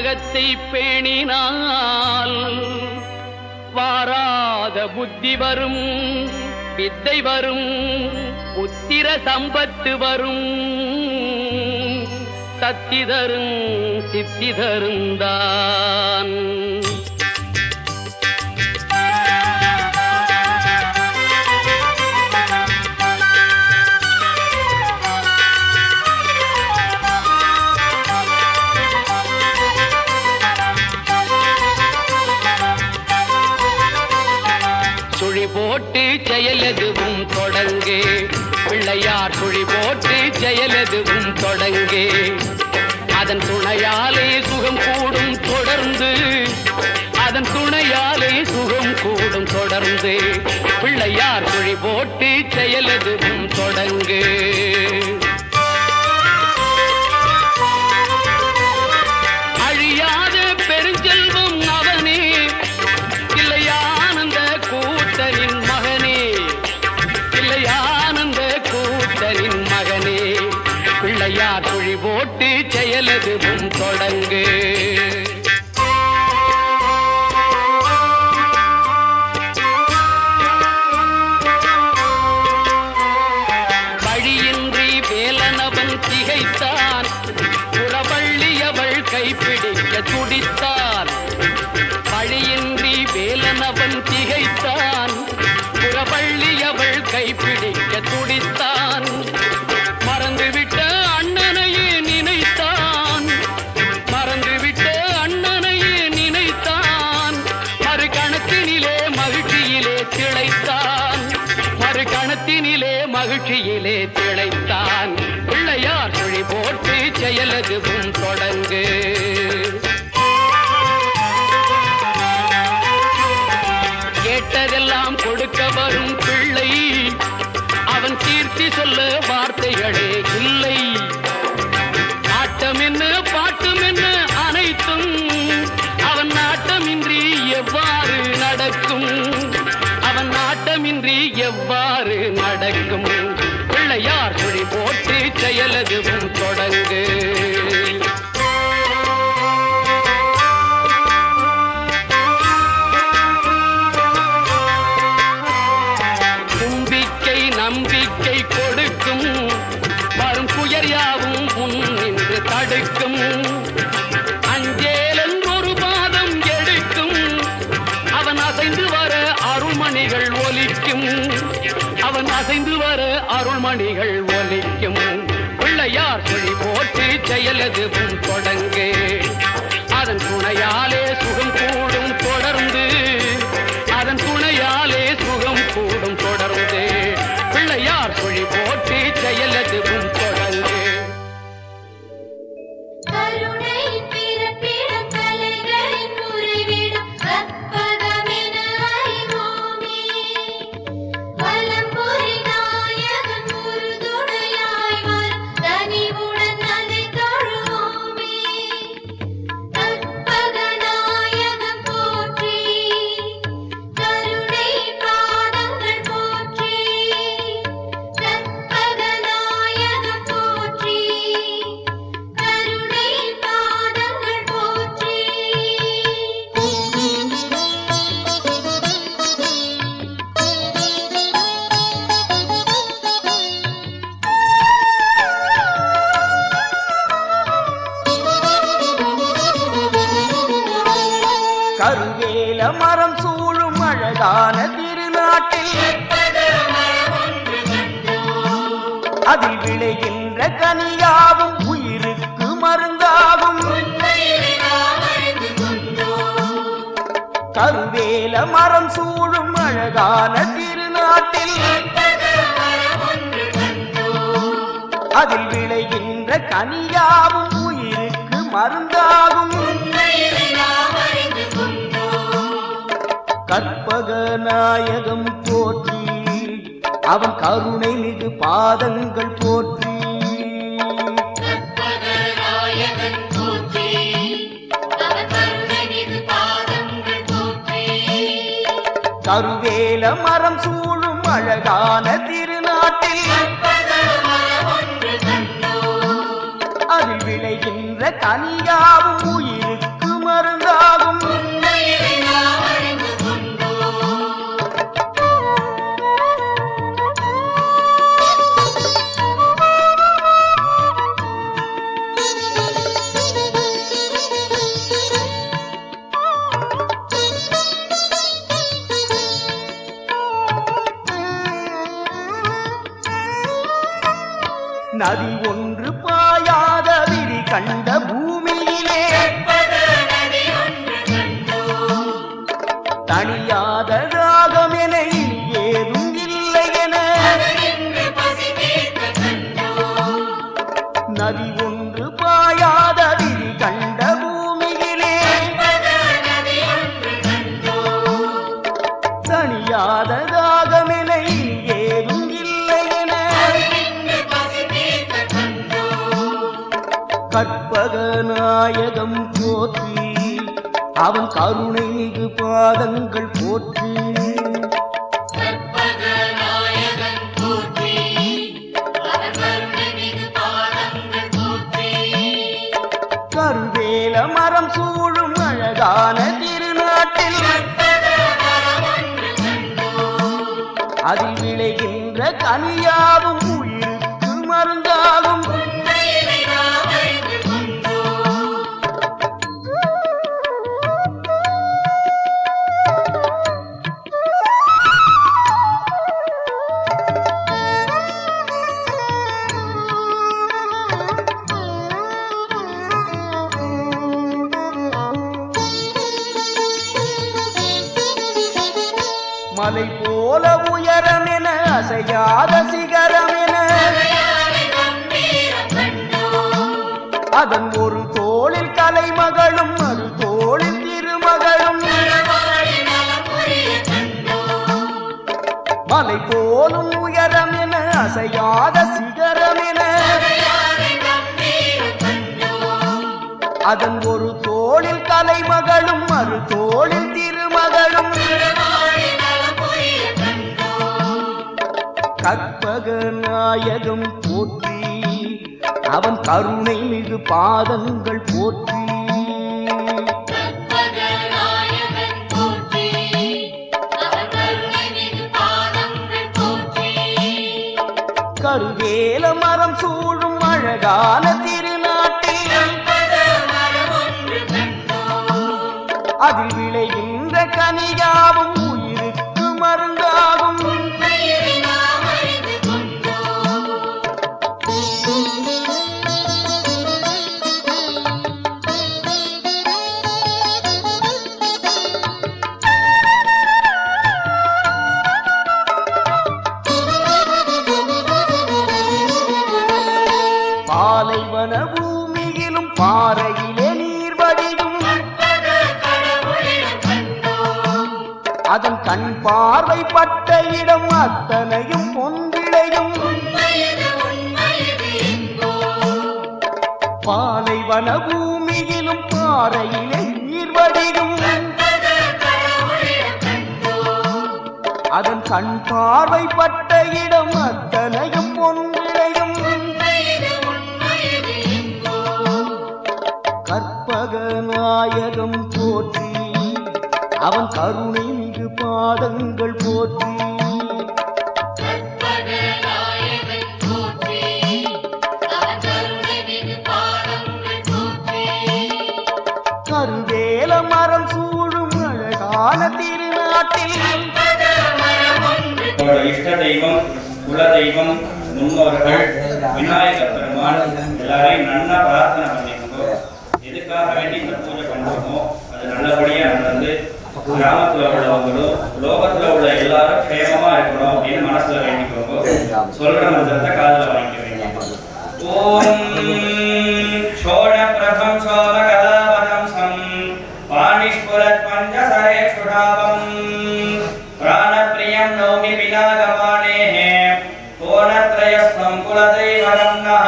அகத்தை பேணினால் வாராத புத்தி வரும், வித்தை வரும், புத்திர சம்பத்து வரும், சக்தி தரும் சித்தி தருந்தான். சுழி போட்டு செயலெதுவும் தொடங்கு, பிள்ளையார் சுழி போட்டு செயலெதுவும் தொடங்கு. அதன் துணையாலே சுகம் கூடும் தொடர்ந்து, அதன் துணையாலே சுகம் கூடும் தொடர்ந்து. பிள்ளையார் சுழி போட்டு செயலெதுவும் தொடங்கு. அழியாத பெருஞ்செல்வம் அவனே, இல்லையானந்த கூத்தனின் மகனே, இல்லையானந்த கூத்தனின் மகனே. பிள்ளையார் சுழி போட்டு செயலெதுவும் தொடங்கு. வழியின்றி வேலனவன் திகைத்தான், புறவள்ளியவள் கைப்பிடிக்க துடித்தான். வழியின்றி வேலனவன் திகைத்தான், புறவள்ளியவள் கைப்பிடிக்க துடித்தான். மறந்துவிட்ட அண்ணனையே நினைத்தான், மறந்துவிட்ட அண்ணனையே நினைத்தான். மறு கணத்தினிலே மகிழ்ச்சியிலே திளைத்தான், மறு கணத்தினிலே மகிழ்ச்சியிலே திளைத்தான். பிள்ளையார் சுழி போட்டு செயலெதுவும் தொடங்கு. கேட்டதெல்லாம் கொடுக்க வரும் பிள்ளை, அவன் கீர்த்தி சொல்ல வார்த்தைகளே இல்லை. ஆட்டம் என்ன பாட்டம் என்ன அனைத்தும் அவன் நாட்டமின்றி எவ்வாறு நடக்கும், அவன் நாட்டமின்றி எவ்வாறு நடக்கும். பிள்ளையார் சுழி போட்டு செயலெதுவும் தொடங்கு. நம்பிக்கை கொடுக்கும், வரும் புயர் யாவும் முன் நின்று தடுக்கும். அஞ்சேலன் ஒரு பாதம் எடுக்கும், அவன் அசைந்து வர அருள்மணிகள் ஒலிக்கும், அவன் அசைந்து வர அருள்மணிகள் ஒலிக்கும். பிள்ளையார் சுழி போட்டு செயலெதுவும் தொடங்கு. அதன் துணையாலே சுகம் கூடும் தொடர்ந்து, அதன் துணையாலே சுகம் கூடும் தொடர்ந்து. பிள்ளையார் சுழி போட்டு செயலெதுவும் தொடங்கு. கருவேல மரம் சூழும் அழகான திருநாட்டில் அதில் விளைகின்ற கனியாவும் உயிருக்கு மருந்தாகும். கருவேல மரம் சூழும் அழகான திருநாட்டில் அதில் விளைகின்ற கனியாவும் உயிருக்கு மருந்தாகும். கற்பக நாயகம் போற்றி, அவன் கருணை மிகு பாதங்கள் போற்றி. கருவேல மரம் சூழும் அழகான திருநாட்டில் அதில் விளைகின்ற கனியாவும் உயிருக்கு நதி ஒன்று பாயாத விதி கண்ட பூமியிலே தனியாத தாகம் என ஏதும் இல்லை என நதி ஒன்று பாயாத விதி கண்ட பூமியிலே தனியாத தாகம் என ஏதும் இல்லை என கற்பக நாயகம் போற்றி அவன் கருணை மிகு பாதங்கள் போற்றி கருவேல மரம் சூழும் அழகான திருநாட்டில் அதில் விளைகின்ற கனியாவும் உயிருக்கு மருந்தாகும் மலை போல உயரம் என அசையாத சிகரம் என அதன் ஒரு தோளில் கலைமகளும் மறு தோளில் திருமகளும் மலை போலும் உயரம் என அசையாத சிகரம் என அதன் ஒரு தோளில் கலைமகளும் மறு தோளில் திருமகளும் கற்பக நாயகம் போற்றி அவன் கருணை மிகு பாதங்கள் போற்றி கருவேல மரம் சூழும் அழகான திருநாட்டில் அதில் விளைகின்ற கனியாவும் உயிருக்கு மருந்தாகும் பாலைவன பூமியிலும் பாறையிலே நீர் வடியும் அதன் கண் பார்வை பட்ட இடம் அத்தனையும் பொன்விளையும் பாலைவன பூமியிலும் பாறையிலே நீர் வடியும் அதன் கண் பார்வை பட்ட இடம் அத்தனையும் பொன்விளையும் கற்பக நாயகம் போற்றி அவன் கருணை மிகு பாதங்கள் போற்றி கருவேல மரம் சூழும் அழகான திருநாட்டில் இஷ்ட தெய்வம் குல தெய்வம் முன்னோர்கள் விநாயகர் பெருமான் எல்லாரையும் நல்லா பிரார்த்தனை பண்ணிக்கோ. எதுக்காக வேண்டி இந்த பூஜை பண்ணுறோமோ அது நல்லபடியா நடந்து கிராமத்துல உள்ளவங்களும் லோகத்துல உள்ள எல்லாரும் க்ஷேமமா இருக்கணும் அப்படின்னு மனசுல வேண்டிக்கோங்க. சொல்ற மந்திரத்தை காதுல வாங்கிக்கிறீங்க. ஓம் சோழ பிரபம் சோழ கதாபதம் சம் பாணிஷ்புரத் பஞ்சசரே சுடாபம் பிராணப்பிரியம் நௌமி பினாகபாணேஹ கோணத்ரயஸ்தம் குலதெய்வம் நஹ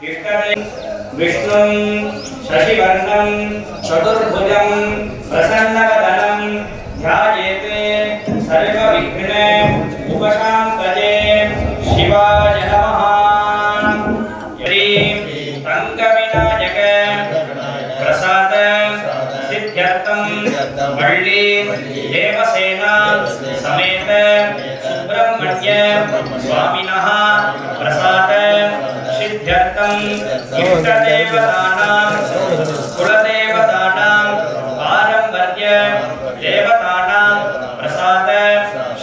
இஷ்டதே விஷ்ணும் சசிவர்ணம் சதுர்புஜம் பிரசன்னவதனம் ध्यायेते सर्वविघ्न उपशान्तये शिवाय नमः। रङ्गविनायक प्रसाद सिद्ध्यर्थं वल्ली देवसेना समेत सुब्रह्मण्य स्वामिनः प्रसाद सिद्ध्यर्थं इष्टदेवतानां कुलदेवतानां पारंपर्य देवतानां प्रसाद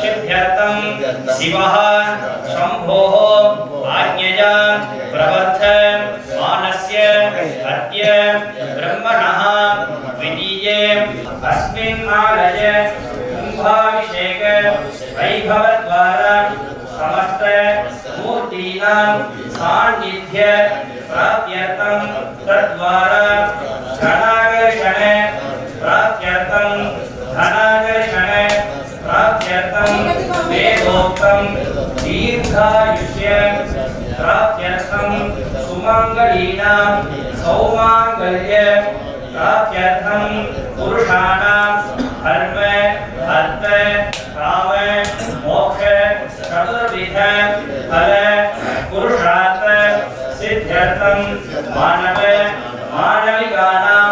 सिद्ध्यर्थं शिवः शम्भोः आज्ञया प्रवर्त मानस्य अद्य ब्रह्मणः विदीये अस्मिन् आलय कुम्भाभिषेक वैभवद्वारा समस्त मूर्तीनां सान्निध्य प्राप्त्यर्थं तद्वारा धनाकर्षण प्राप्त्यर्थं धनाकर्षण प्राप्त्यर्थं वेदोक्तं दीर्घायुष्य प्राप्त्यर्थं सुमङ्गलीनां सौमाङ्गल्य प्राप्त्यर्थं पुरुषाणां धर्म अर्थ काम मोक्ष चतुर्विध फल पुरुषार्थ सिद्ध्यर्थं मानव मानविकानां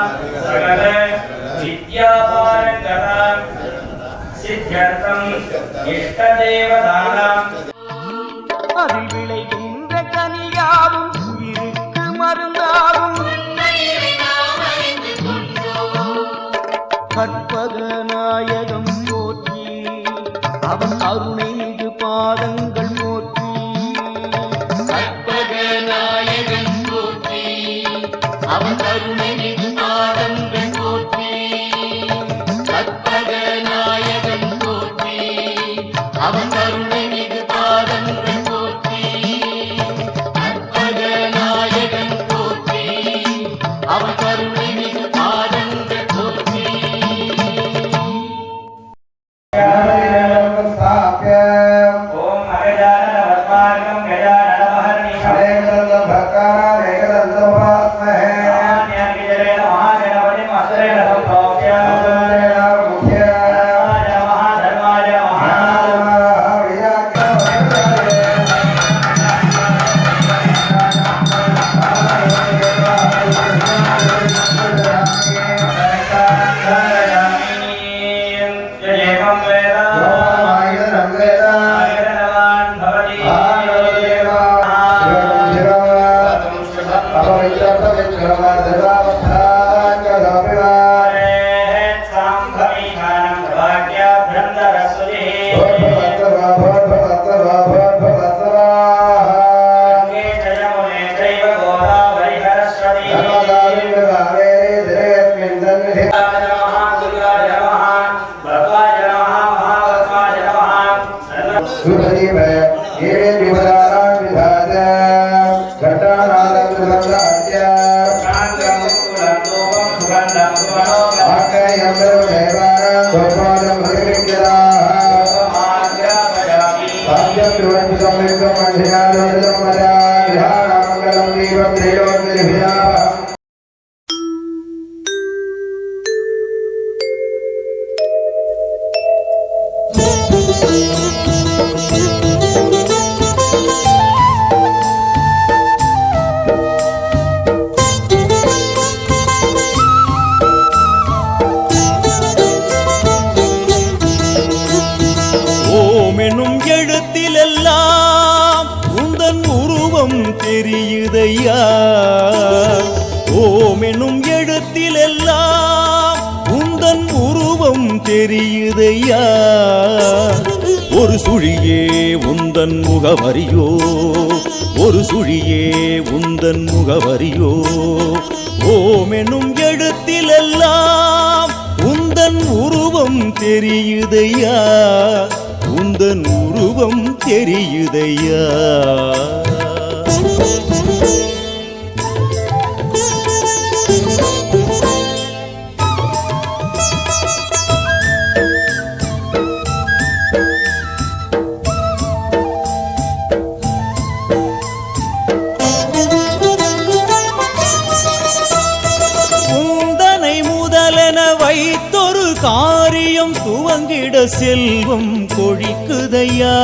सकल विद्यापारंगता सिद्ध्यर्थं इष्टदेवतानां அதில் விளைகின்ற கனியாவும் உயிருக்கு மருந்தாகும் கற்பக நாயகம் போற்றி அவன் கருணை மிகு பாதங்கள் போற்றி கற்பக நாயகம் போற்றி அவன் கருணை மிகு பாதங்கள் போற்றி கற்பக நாயகம் போற்றி அவன் கருணை மிகு பாதங்கள் போற்றி கற்பக நாயகன் போற்றி அவன் கருணை மிகு பாதங்கள் போற்றி ओम अगजानन वस्माकं गजानन महर्निशं ज्ञानविजयेन महागणपतिं असुरेण संभोग्य महाधर्माय தெரியுதையா ஓம் என்னும் எழுத்திலெல்லாம் உந்தன் உருவம் தெரியுதையா ஒரு சுழியே உந்தன் முகவரியோ ஒரு சுழியே உந்தன் முகவரியோ ஓம் என்னும் எழுத்திலெல்லாம் உந்தன் உருவம் தெரியுதையா உந்தன் உருவம் தெரியுதையா வைத்தொரு காரியம் துவங்கிட செல்வம் கொழிக்குதையா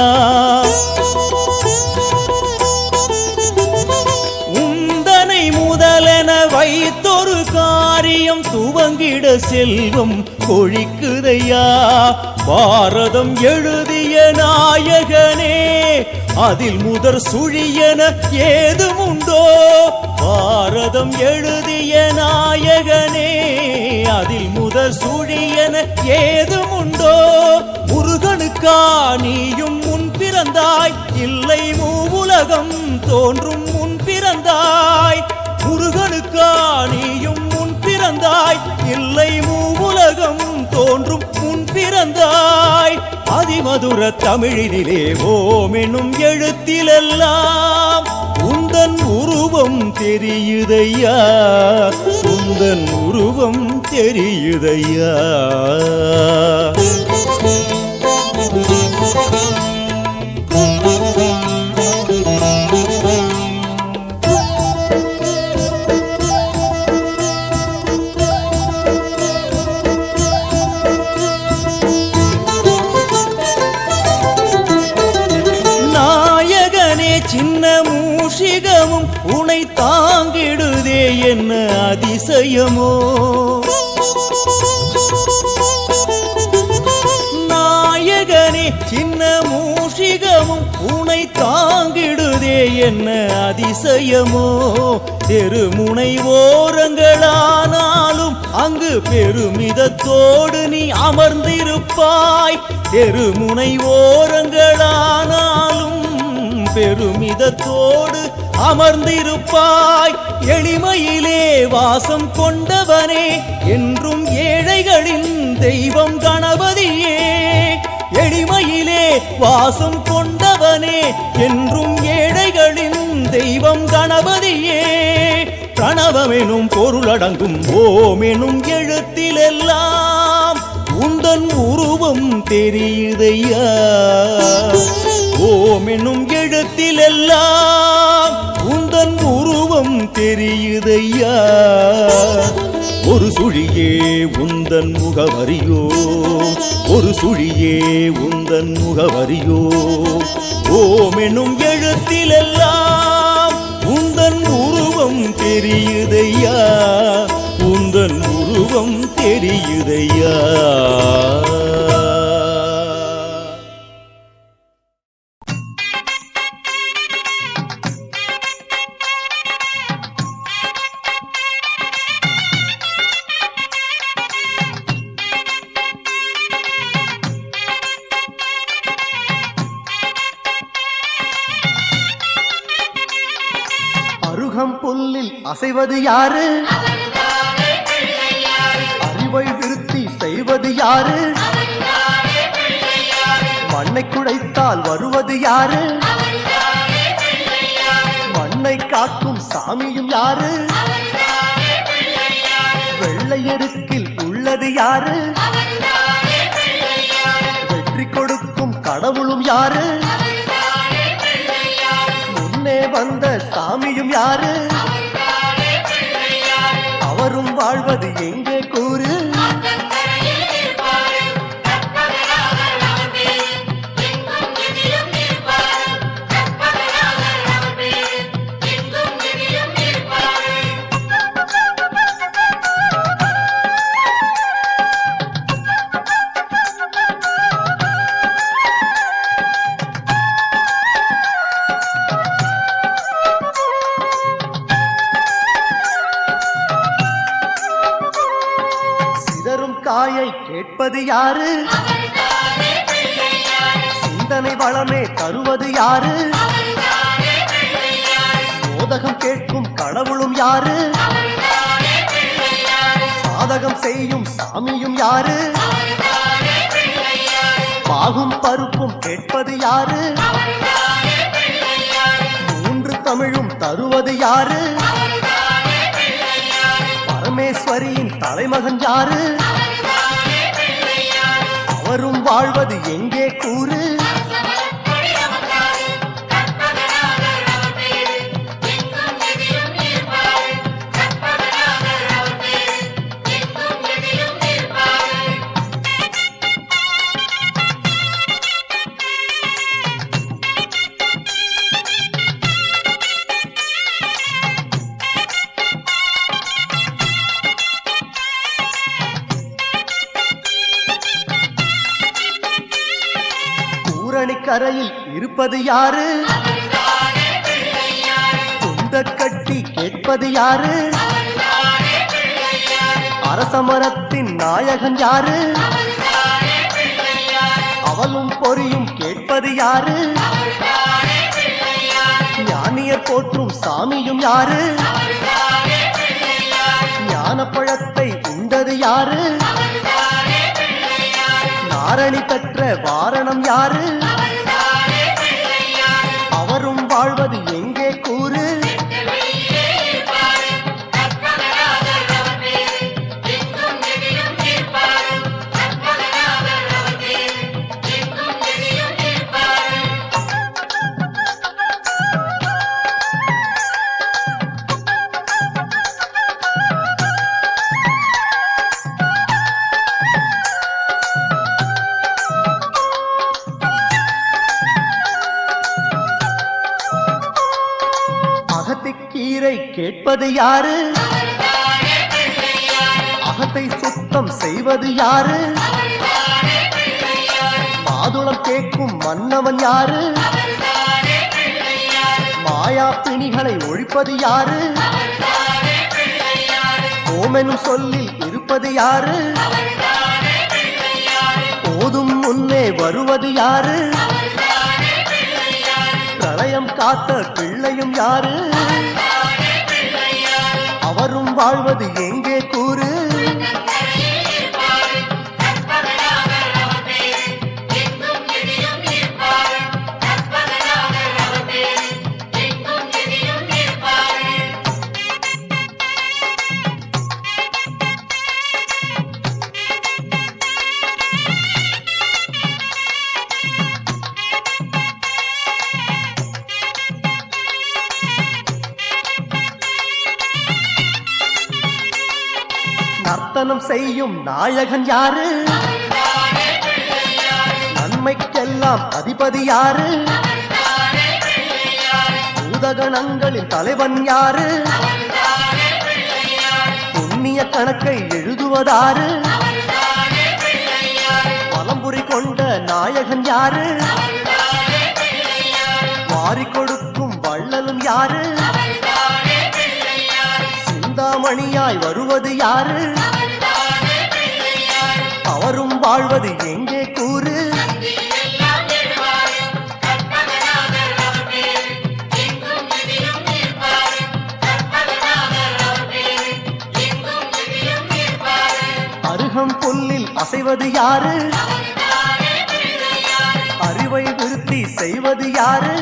உந்தனை முதலென வைத்தொரு காரியம் துவங்கிட செல்வம் கொழிக்குதையா பாரதம் எழுதிய நாயகனே அதில் முதற் சுழியன ஏதுமுண்டோ பாரதம் எழுதிய நாயகனே அதில் முதற் சுழியன ஏதுமுண்டோ முருகனுக்கா நீயும் முன் பிறந்தாய் இல்லை மூவுலகம் தோன்றும் முன் பிறந்தாய். முருகனுக்கா நீயும் முன் பிறந்தாய். இல்லை மூவுலகம் தோன்றும் முன் பிறந்தாய். அதிமதுர தமிழினிலே ஓம் என்னும் எழுத்திலெல்லாம் உந்தன் உருவம் தெரியுதையா, உந்தன் உருவம் தெரியுதையா. சின்ன மூஷிகமும் உனை தாங்கிடுதே என்ன அதிசயமோ. நாயகனே சின்ன மூஷிகமும் உனை தாங்கிடுதே என்ன அதிசயமோ. தெருமுனை ஓரங்களானாலும் அங்கு பெருமிதத்தோடு நீ அமர்ந்திருப்பாய். தெருமுனை ஓரங்களானாலும் பெருமிதத்தோடு அமர்ந்திருப்பாய். எளிமையிலே வாசம் கொண்டவனே என்றும் ஏழைகளின் தெய்வம் கணபதியே. எளிமையிலே வாசம் கொண்டவனே என்றும் ஏழைகளின் தெய்வம் கணபதியே. பிரணவமெனும் பொருளடங்கும் ஓம் எனும் எழுத்திலெல்லாம் உந்தன் உருவம் தெரியுதையா. ஓம் என்னும் எழுத்திலெல்லாம் உந்தன் உருவம் தெரியுதையா. ஒரு சுழியே உந்தன் முகவரியோ, ஒரு சுழியே உந்தன் முகவரியோ. ஓம் என்னும் எழுத்திலெல்லாம் உந்தன் உருவம் தெரியுதையா, உந்தன் உருவம் தெரியுதையா. புல்லில் அசைவது யாரு? அறிவை விருத்தி செய்வது யாரு? மண்ணை குடைத்தால் வருவது யாரு? மண்ணை காக்கும் சாமியும் யாரு? வெள்ளையருக்கில் உள்ளது யாரு? வெற்றி கொடுக்கும் கடவுளும் யாரு? முன்னே வந்த சாமியும் யாரு? அவரும் வாழ்வது எங்கே கூறு? காயை கேட்பது யாரு? சிந்தனை வளமே தருவது யாரு? மோதகம் கேட்கும் கடவுளும் யாரு? சாதகம் செய்யும் சாமியும் யாரு? பாகும் பருப்பும் கேட்பது யாரு? மூன்று தமிழும் தருவது யாரு? பரமேஸ்வரியின் தலைமகன் யாரு? அவரும் வாழ்வது எங்கே கூறு? கரையில் இருப்பது யாரு? துண்ட கட்டி கேட்பது யாரு? அரசமரத்தின் நாயகன் யாரு? அவளும் பொறியும் கேட்பது யாரு? ஞான ஞானியர் போற்றும் சாமியும் யாரு? ஞானப்பழத்தை உண்டது யாரு? நாரணி பெற்ற வாரணம் யாரு? அவரும் வாழ்வது எங்கே கூறு? அகத்திக்கீரை கேட்பது யாரு? அகத்தை சுத்தம் செய்வது யாரு? மாதுளம் கேட்கும் மன்னவன் யாரு? மாயா பிணிகளை ஒழிப்பது யாரு? ஓமெனும் சொல்லில் இருப்பது யாரு? போதும் முன்னே வருவது யாரு? பிரளயம் காத்த பிள்ளையும் யாரு? அவரும் வாழ்வது எங்கே கூறு? நர்த்தனம் செய்யும் நாயகன் யாரு? நன்மைக்கெல்லாம் அதிபதி யாரு? பூதகணங்களின் தலைவன் யாரு? புண்ணிய கணக்கை எழுதுவதாரு? பலம்புரி கொண்ட நாயகன் யாரு? வாரி கொடுக்கும் வள்ளலும் யாரு? சிந்தாமணியாய் வருவது யாரு? அவரும் வாழ்வது எங்கே கூறு? அருகம் புல்லில் அசைவது யாரு? அறிவை விருத்தி செய்வது யாரு?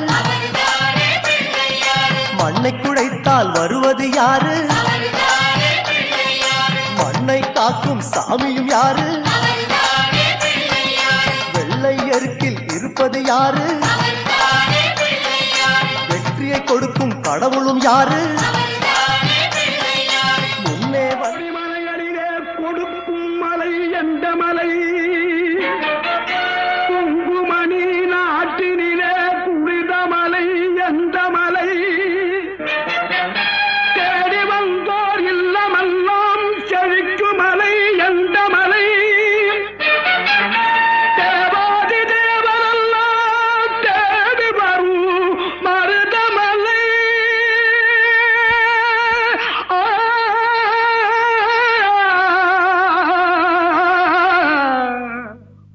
மண்ணை குழைத்தால் வருவது யாரு? மண்ணை காக்கும் சாமியும் யாரு? வெள்ளை எருக்கில் இருப்பது யாரு? வெற்றியை கொடுக்கும் கடவுளும் யாரு? முன்னே மலையடிலே கொடுக்கும் மலை எந்த மலை? குங்குமணி நாட்டினிலே புனித மலை எந்த மலை? தேடி வந்தோர் இல்லமெல்லாம் செழிக்கும் மலை எந்த மலை? தேவாதி தேவரெல்லாம் தேடி வரும் மருதமலை.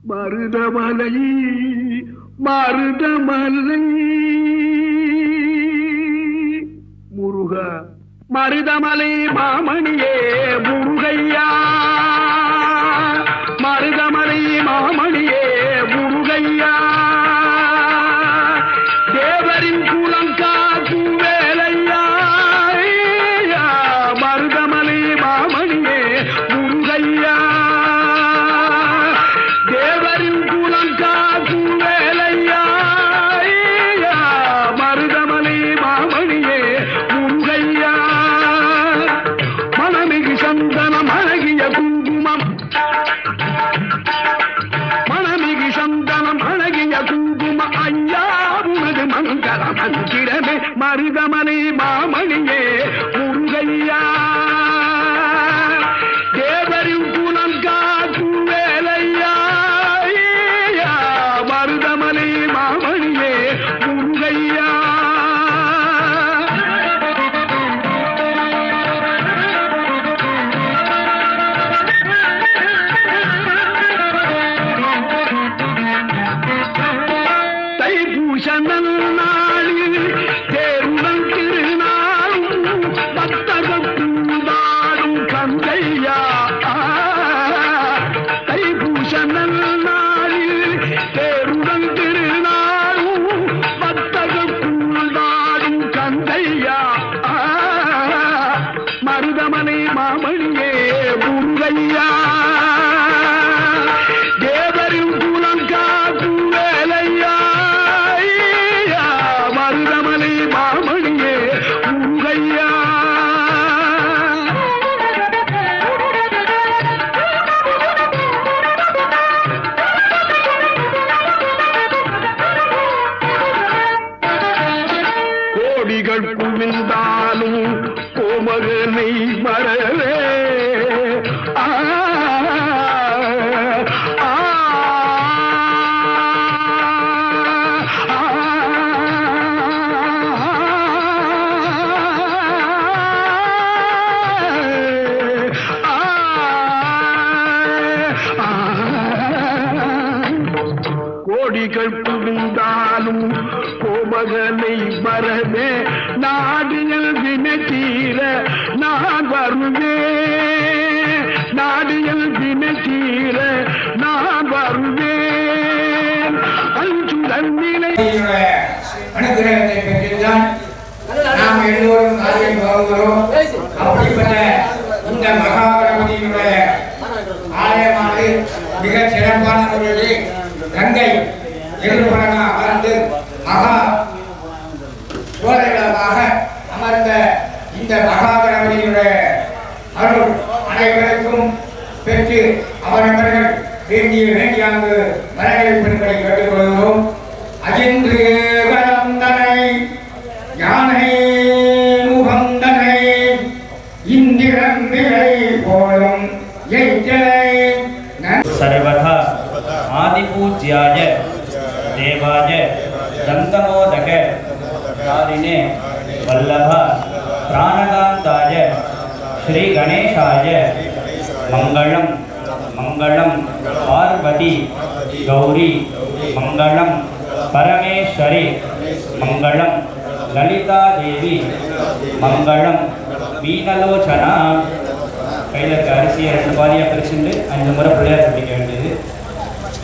மருதமலை மருதமலை முருகா மருதமலை மாமணியே முருகையா. மருதமலை மாமணியே முருகையா. தேவரின் குலங்காக்கும் வேலையா. மருதமலை மாமணியே முருகையா. தேவரின் குலங்காக்கும் வேலையா. மருதமலை மாமணியே முருகையா. மணமிகு சந்தனம் அழகிய குங்குமம். மணமிகு சந்தனம் அழகிய குங்கும ஐயா உனது மங்கள மந்திரமே. மருதமலை மாமணியே முருகையா. தேவரின் குலம் காக்கும் வேலையா. மருதமலை மாமணியே முருகையா. தைப்பூச தைப்பூசனல் நாளில் தேருடன் திருநாளும் பக்தகம் பூதாடும் கந்தையா தைப்பூசனல் நாளில் தேருடன் திருநாளும் பக்தகம் பூதாடும் கந்தையா மருதமலை மாமணியே முருகையா தேவரின் குலம் காக்கும் வேலையா மருதமலை மாமணியே முருகையா கோடிகள் குவிந்தாலும் கோமகனை மறவே கோடிகள் குவிந்தாலும் கோமகனை மறவே நாடியல் வினத்தீர நான் வருவேன் நாடியல் வினத்தீர நான் வருவேன் அஞ்சுடன் நிலை அனுகிரகத்தை பெற்றுத்தான் நாம் எல்லோரும் காரியம் வாழ்கிறோம். அப்படிப்பட்ட இந்த மகாகணபதியினுடைய ஆலயமானது மிக சிறப்பான முறையில் கங்கை இருபுறமாக அமர்ந்து மகா சோதனைகளாக அமர்ந்த இந்த மகாகணபதியினுடைய அருள் அனைவருக்கும் பெற்று அவரவர்கள் வேண்டியாங்கு மரங்களை பெண்களை கேட்டுக்கொள்கிறோம். அஜின்று கலந்தனை யானை முகந்தனை இந்திரன் நிலை போலும் எய்த்தனை सर्वथा आदिपूज्याय देवाय दन्तमोदक कारिणे वल्लभ प्राणकान्ताय श्री गणेशाय मंगलम मंगलम पार्वती गौरी मंगलम परमेश्वरी मंगलम ललिता देवी मंगलम मीनलोचना கையில் இருக்க அரிசியை 2 பாதியாக பிரிச்சுட்டு 5 முறை பிள்ளையார் சொல்லிக்க வேண்டியது.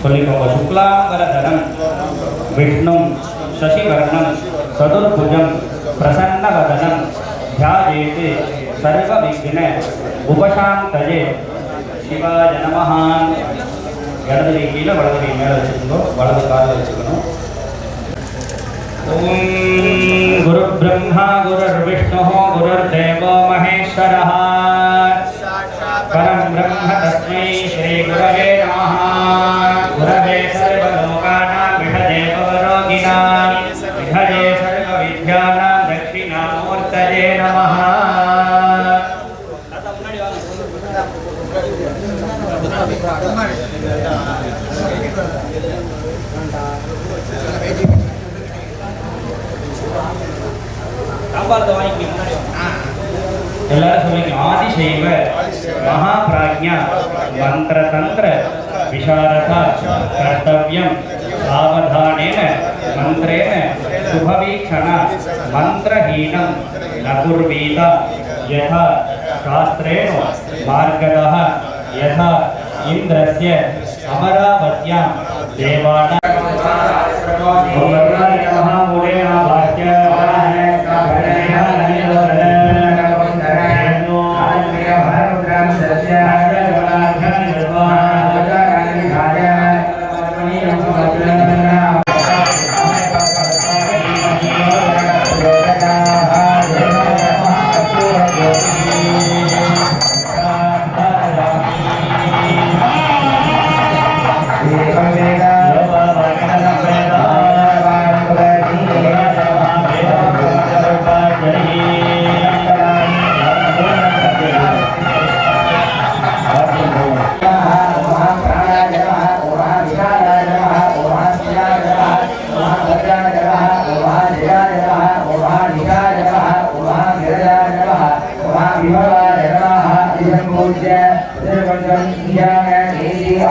சொல்லிக்கோங்க. சுக்லாம்பரதனம் விஷ்ணும் சசிவர்ணம் சதுர்புஜம் பிரசன்னவதனம் தியாயேத் சர்வ விக்ன உபசாந்தயே சிவாய நமஹ. இடது கை கீழே வலது கை மேலே வச்சுக்கணும், வலது காலில் வச்சுக்கணும். ஓம் குரு பிரம்மா குருர்விஷ்ணு குருர்தேவோ மகேஸ்வரः परम ब्रह्म तस्मै श्री गुरवे नमः. गुरवे सर्वलोकानां विषजे भवरोगिणां विषजे सर्वविद्यानां दक्षिणामूर्तये नमः. எல்லாரும் சொல்லுங்க. ஆதிசைவ மகாபிராஜ்ஞா மந்திர தந்திர விசாரதா கர்த்தவ்யம் சாவதானேன மந்திரேன சுபவீக்ஷண மந்திரஹீனம் நகுர்வீத யதா சாஸ்திரேண மார்கதः யதா இந்திரஸ்ய அமராவத்யாं தேவானாம்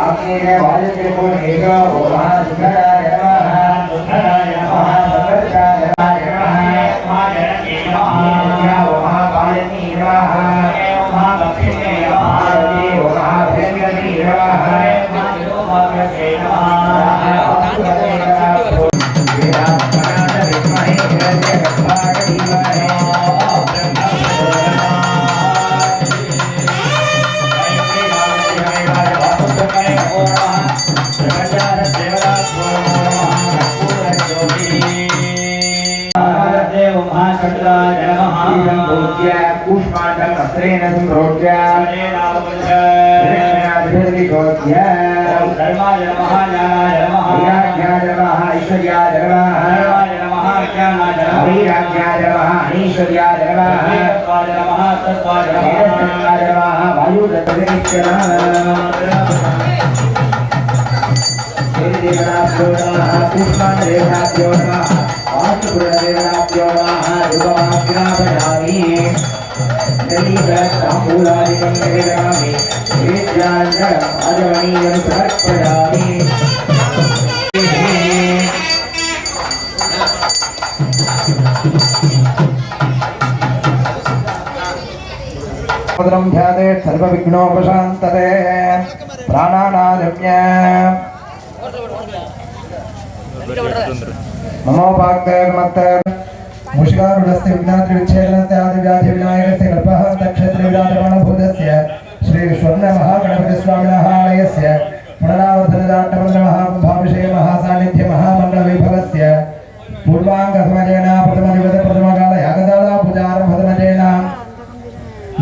आगे वाले को चंद्राय नमः ईदं भोज्य पुष्पाण्डं वस्त्रेण संरोध्य दक्षिणाभिर्विभोज्य धर्माय नमः ज्ञानाय नमः वीराज्ञाय नमः ऐश्वर्याय नमः धर्माय नमः ज्ञानाय नमः वीराज्ञाय नमः ऐश्वर्याय नमः तत्त्वाय नमः तत्त्वाय नमः वायुदत्तविनित्य देवताभ्यो नमः पुष्पाण्डदेवताभ्यो नमः वास्तुपुरदेवताभ्यो नमः रूपमाग्रापयामि नलीभ्यस्ताम्बूलादिकं निवेदयामि वेद्याञ्जलमाजमनीयं समर्पयामि भद्रं ध्यायेत् सर्वविघ्नोपशान्तये प्राणानादम्य नमोपाक्तैर्मत्तै मुषिकारुढस्य विघ्नाद्रिविच्छेदनस्य आदिव्याधिविनायकस्य कल्पहन्तक्षेत्रविराजमानभूतस्य श्री स्वर्णमहागणपतिस्वामिनः आलयस्य पुनरावर्तनदाण्डमन्त्रमहाकुम्भाभिषेक महासान्निध्य महामण्डलवैभवस्य पूर्वाङ्गसमजेन प्रथमनिवद यागदाला पूजारम्भतमजेन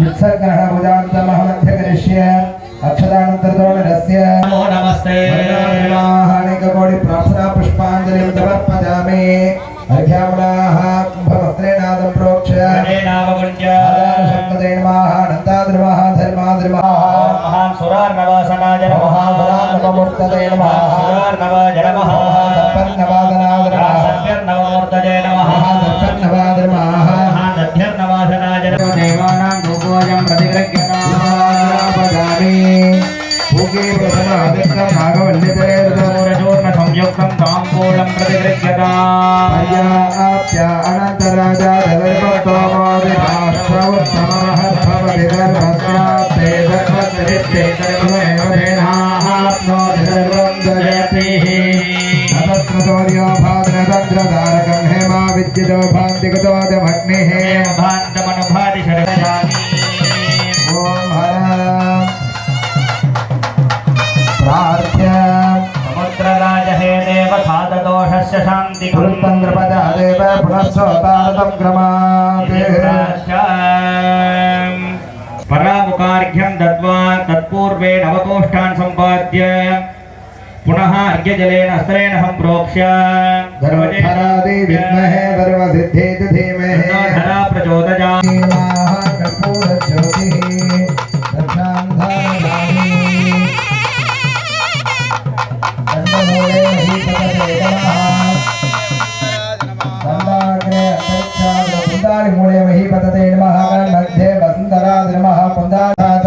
मित्सर्गः पूजान्तमहमध्य करिष्ये अक्षदानन्तरदोणरस्य नमो नमस्ते हानिककोटि प्रार्थना पुष्पाञ्जलिं समर्पयामि अर्घ्यामलाः कुम्भवस्त्रेणादं प्रोक्ष्य शक्तदे नमः अनन्ताद्रवः धर्माद्रवः महान् सुरार्णवासनाय नमः नवमूर्तये नमः सुरार्णवाय नमः सप्तन्नवादनाय सप्तन्नवमूर्तये नमः सप्तन्नवादनाय दध्यर्नवासनाय नमः देवानां गोगोयं प्रतिग्रह्यनापजामि भूगे प्रथमादित्यं नागवल्लिते रजोर्न संयुक्तं ताम्बूलं प्रतिगृह्यताम् पर्याप्य अनन्तराजा धर्मतोमादिराष्ट्रवत्तमः भवति धर्मस्याप्ते धर्मचरित्रे धर्ममेव धेनाप्नोति सर्वं जयतिः नतस्त्रतोर्यो भाद्रतन्त्रधारकं हेमा विद्युतो भान्तिगतोदमग्निः भान्तमनुभाति शरजामि ॐ हर प्रार्थ्य समुद्रराज हे देव खाददोषस्य शान्ति गुरुतन्द्रपदादेव पुनस्सोतारतं क्रमात् परामुखार्घ्यं दत्त्वा तत्पूर्वे नवकोष्ठान् सम्पाद्य पुनः अर्घ्यजलेन अस्त्रेण सम्प्रोक्ष्य धर्मधरादि विद्महे सर्वसिद्धेति धीमहि धरा प्रचोदयामि कर्पूरज्योतिः रक्षां धारयामि मूले महीपतये नमः मध्ये वसुन्धराज नमः कुन्दानाथ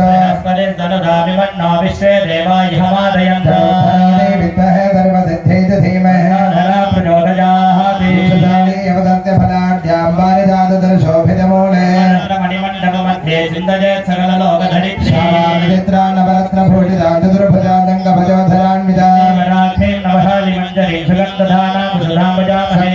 विश्वे देवा इहमादयन्त विद्महे सर्वसिद्धेति धीमहि प्रचोदयामि यवदन्त्यफलाढ्याम्बानि जातदर्शोभितमूले मणिमण्डपमध्ये चिन्तयेत् सकललोकधरित्री विचित्रान्नवरत्नभूषिता चतुर्भुजादङ्गभजोधरान्विता नवहालिमञ्जरीं सुगन्धधानां सुधां भजामहे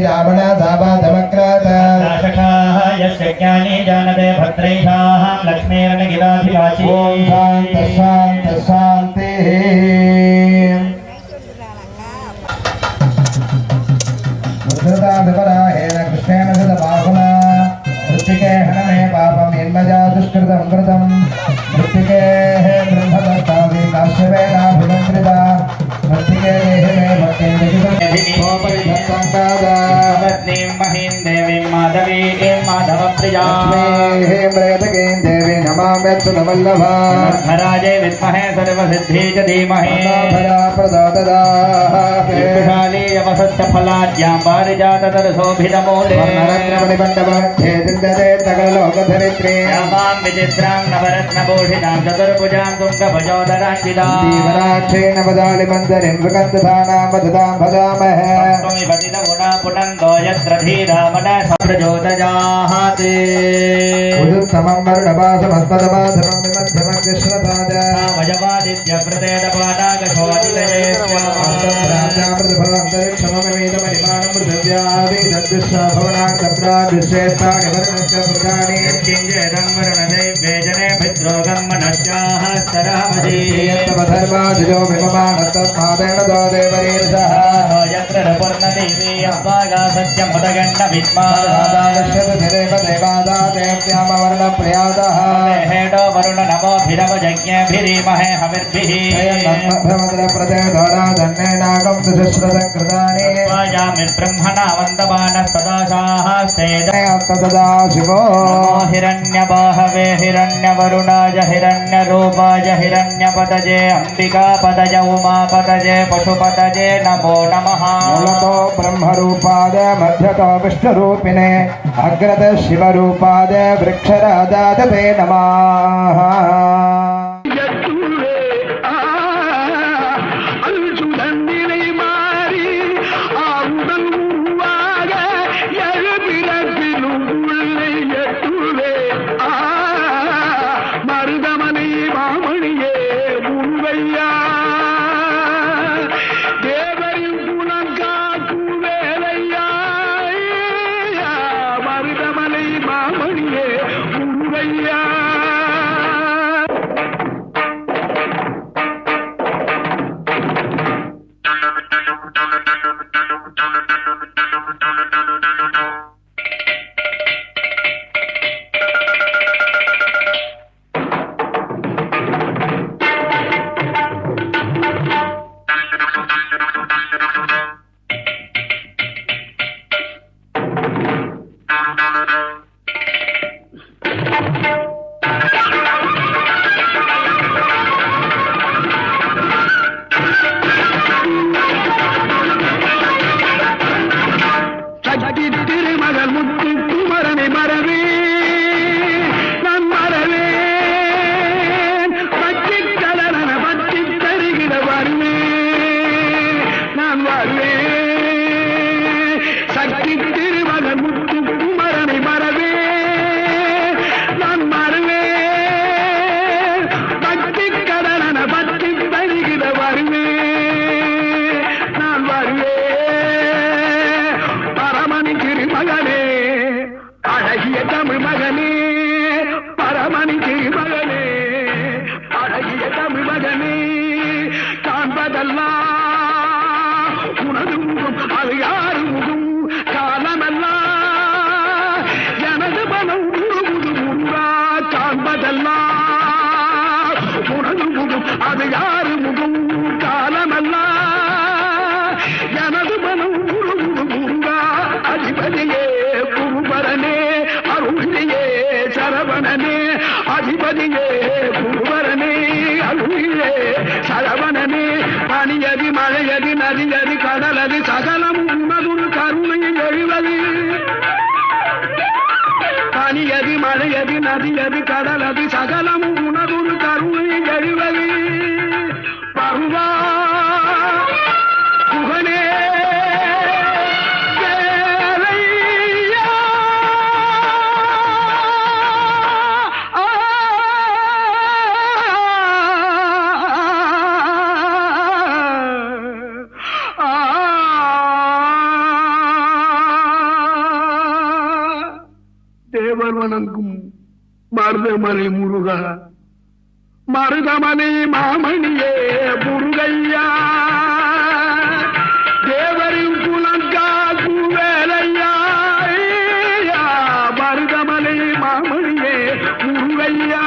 रावण धाबाधमक्रात नाशकाः यस्य ज्ञानी जानते भद्रैषाः लक्ष्मीर्नगिलाधिवासी ॐ शान्तिः शान्तिः शान्तिः उद्धृताधिपराहेण कृष्णेन सदबाहुना मृत्तिके हनमे पापं यन्मजा दुष्कृतं कृतं मृत्तिकेः ब्रह्मदत्तादि काश्यपेनाभिमन्त्रिता मृत्तिके देहि मे भक्तिं लिखितं महीं देवीं माधवीं माधवप्रियां मृतकीं देवीं नमाम्यच्युतवल्लभा धराजे विद्महे सर्वसिद्धि च धीमहि धरा प्रचोदयामि यवसस्य फलाद्यां पारिजातदर्शोभितमूले नरत्नमणिमण्डपमध्ये चिन्तते सकललोकधरित्री यामां विचित्रां नवरत्नभूषितां चतुर्भुजां तुङ्गभजोदरान्वितां दीवनाक्षे नवदालिमन्दिरीं सुगन्धधानां वदतां भजामहे पुनन्दो यत्र धीरामन प्रचोदयाते उदुत्तमं वर्णपाशमस्मदपाधमं विमध्यमं कृष्णपाद वयवादित्यप्रतेदपादागशोदितये स्वामन्तराजामृतफलान्तरिक्षममेतमनिमानं पृथिव्यादि तद्विश्वभवनार्थप्राग्विश्वेष्टानि वर्णस्य प्रदानि किञ्चेदं वर्णदैवेजने भिद्रोगं मनस्याः स्तरामधि यत्तमधर्मादिजो विममानस्तस्मादेन दो देवरीर्षः यत्र वर्णदेवी अम्बागा सत्यमुदगण्ड विद्मादादश्यदेवादादेव्यामवर्णप्रियादः हेडो वरुण नमोभिरव यज्ञभिरीमहे हविर्भिः प्रदेधोराधन्येनागं सुश्रुतकृतानि वायामिर्ब्रह्मणा वन्दमानस्तदाशास्तेजस्तदा हिरण्यबाहवे हिरण्यवरुणाय हिरण्यरूपाय हिरण्यपतये अंबिकापतय उमापतये पशुपतये नमो नमः मूलतो ब्रह्मरूपाद मध्यतो विष्णुरूपिणे अग्रत शिवरूपाद वृक्षराजाद ते नमः பனியதி மழையதி நதியதி கடலதி சகலம் உனதுரு கருணை எழுவது பனியதி மழையதி நதியதி கடலதி சகலம் உனதுரு கருணை எழுவது பருவா புகழே வணங்கும் மருதமலை முருகா மருதமலை மாமணியே முருகையா தேவரின் குலங்காக்கு வேலையா மருதமலை மாமணியே முருகையா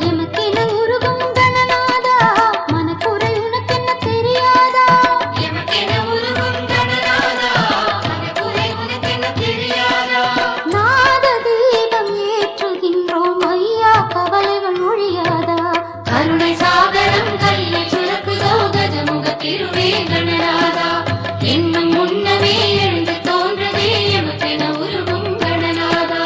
உனக்கென உருகும் கணநாதா மனக்குறை உனக்கென்ன தெரியாதா திருவே கணநாதா இன்னும் முன்னமே எழுந்து தோன்றதே எமக்கென உருவும் கணநாதா.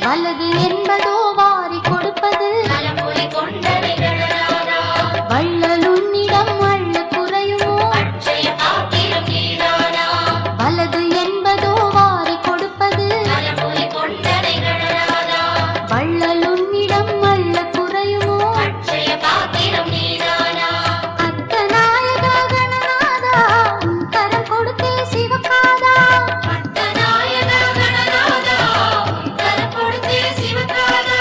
வலது என்பதோ வாரி கொடுப்பது நலமுறை கொண்டவை கணநாதா. வள்ளலுன்னிடம் அள்ள குறையுமோ அட்சய பாத்திரம் நீதானா. வலது என்பதோ வாரி கொடுப்பது நலமுறை கொண்டவை கணநாதா. வள்ளலுன்னிடம் அள்ள குறையுமோ அட்சய பாத்திரம் நீதானா. அத்தநாயகா கணநாதா கரம் கொடுத்தே சிவகாதா. அத்தநாயகா கணநாதா கரம் கொடுத்தே சிவகாதா.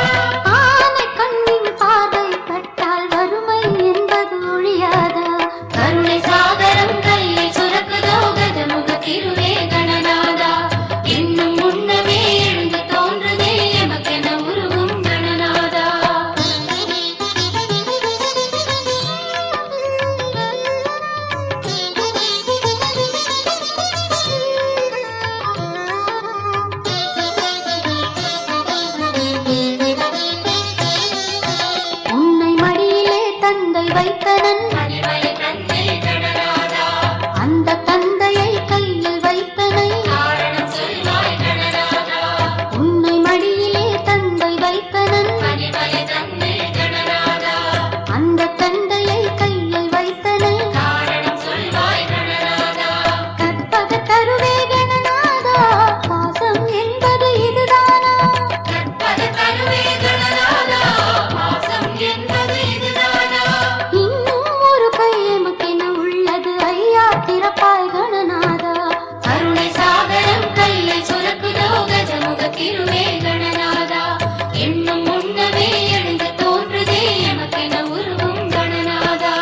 ஆனை கண்ணின் பார்வை பட்டால் வறுமை என்பது ஒழியாதா. கருணை சாகரம் கையை சுரக்குதோ கஜமுக திருவே கணநாதா இன்னும் முன்னமே எழுந்து தோன்றுதே எமக்கென உருவும் கணநாதா. உன்னை மடியிலே தந்தை வைத்தனன் மணிவய தந்தை கணநாதா. அந்த தந்தையை கையில் வைத்தனை காரணம் சொல்வாய் கணநாதா. உன்னை மடியிலே தந்தை வைத்தனன் மணிவய தந்தை கணநாதா. அந்த தந்தையை கையில் வைத்தனை காரணம் சொல்வாய் கணநாதா. கற்பக தருவே கணநாதா பாசம் என்பது இதுதானா. கற்பக தருவே கணநாதா பாசம் என்பது இதுதானா. இன்னும் ஒரு கை எமக்கென உள்ளது ஐயா திறப்பாய் கணநாதா. கருணை சாகரம் கையை சுரக்குதோ கஜமுக திருவே கணநாதா இன்னும் முன்னமே எழுந்து தோன்றுதே எமக்கென உருவும் கணநாதா.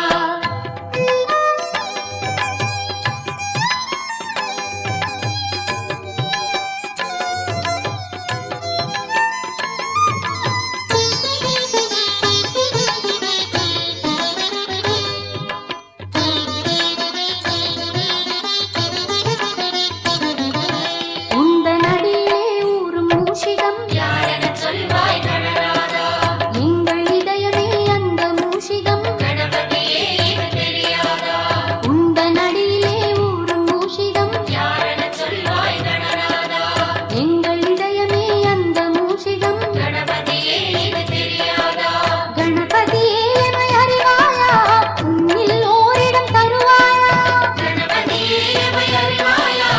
உந்தன் அடியிலே ஊறும் மூஷிகம் யாரென சொல்வாய் கணநாதா. எங்கள் இதயமே அந்த மூஷிகம் கணபதியே இது தெரியாதா. உந்தன் அடியிலே ஊறும் மூஷிகம் யாரென சொல்வாய் கணநாதா. எங்கள் இதயமே அந்த மூஷிகம் கணபதியே இது தெரியாதா. கணபதியே எமை அறிவாயா உன்னில் ஓரிடம் தருவாயா. கணபதியே எமை அறிவாயா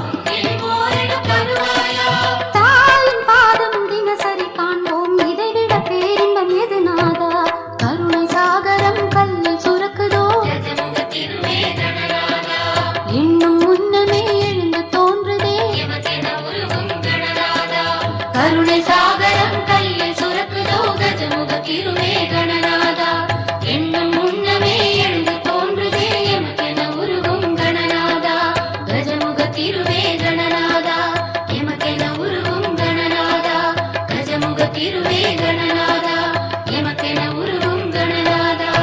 உன்னில் ஓரிடம் தருவாயா. தாயின் பாதம் தினசரி காண்போம் இதைவிட பேரின்பம் எது நாதா. கருணை சாகரம் கல்லில் சுரக்குதோ கஜமுக திருவே கணநாதா இன்னும் முன்னமே எழுந்து தோன்றுதே எமக்கென உருவும் கணநாதா. கருணை சாகரம் கல்லில் சுரக்குதோ கஜமுக திருவே கணநாதா இன்னும் முன்னமே எழுந்து தோன்றுதே எமக்கென உருவும் கணநாதா. கஜமுக திருவே கணநாதா எமக்கென உருவும் கணநாதா. கஜமுக திருவே கணநாதா எமக்கென உருவும் கணநாதா.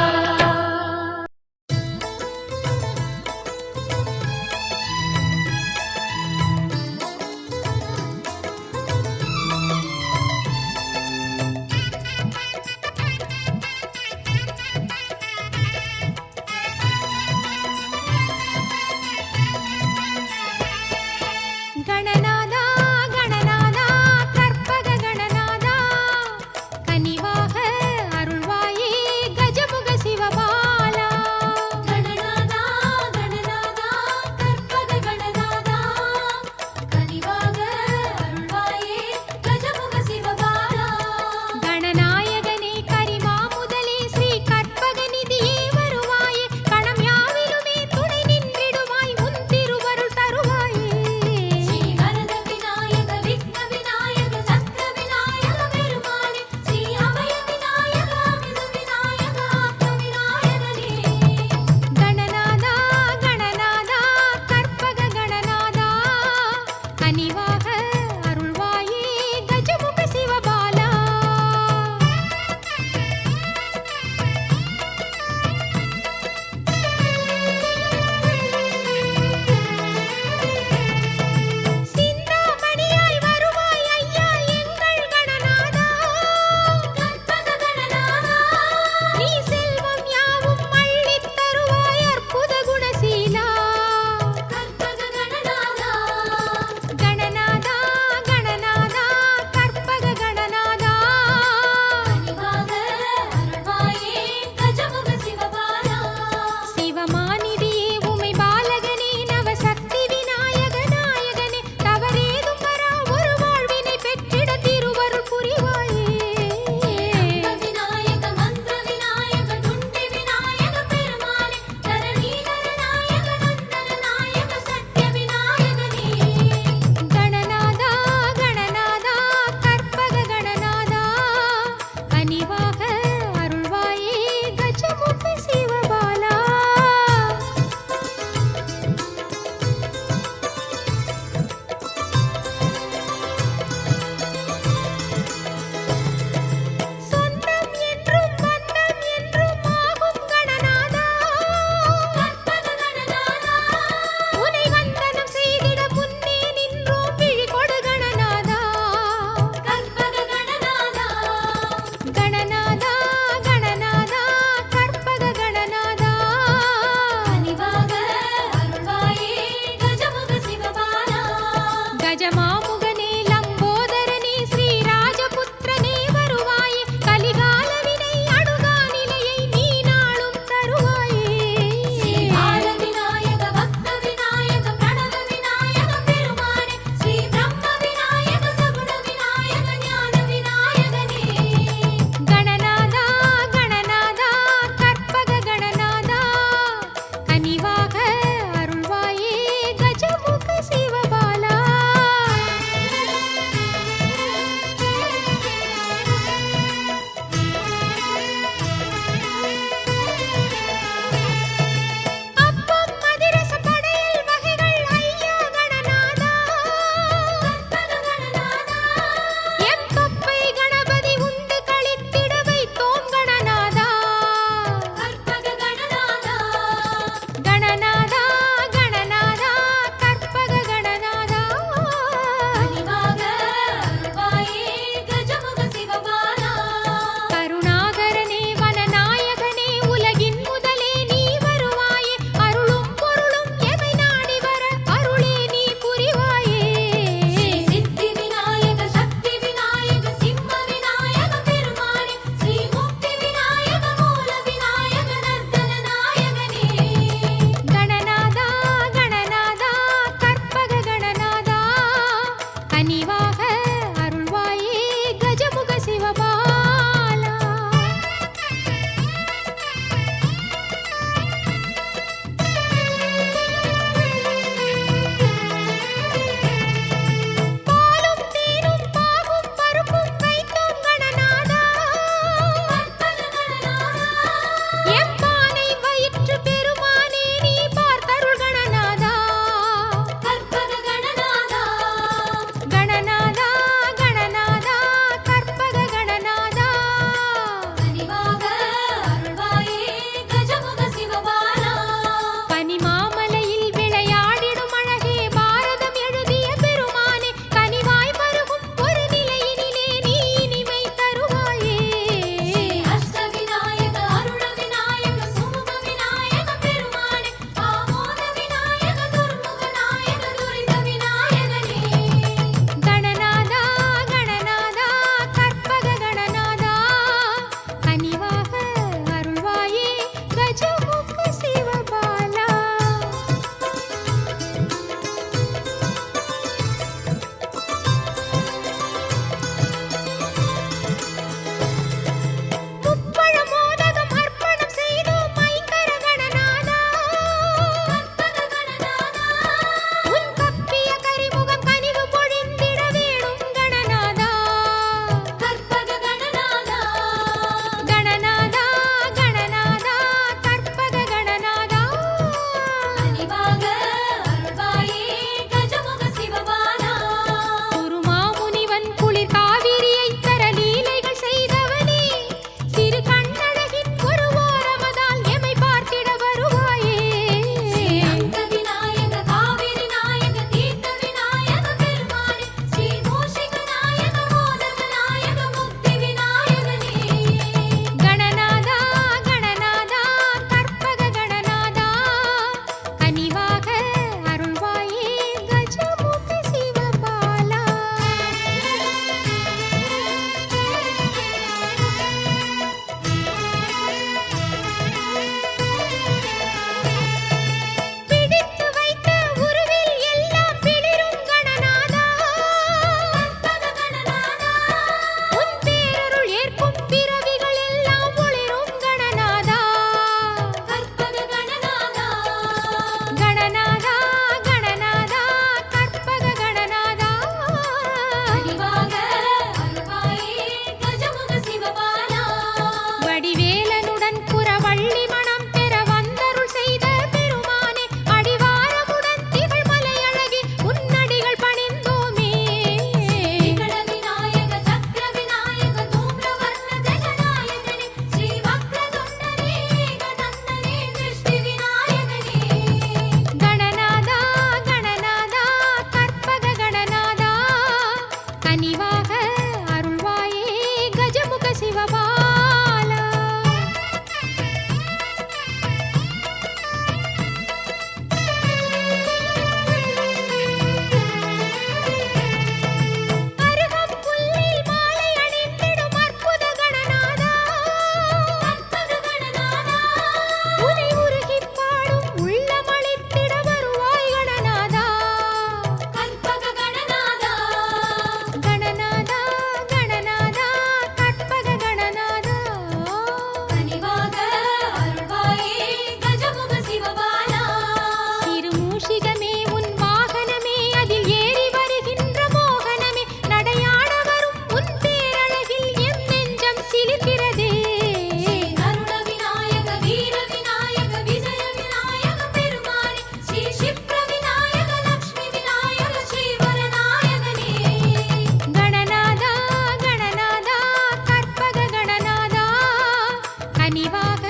கனிவாக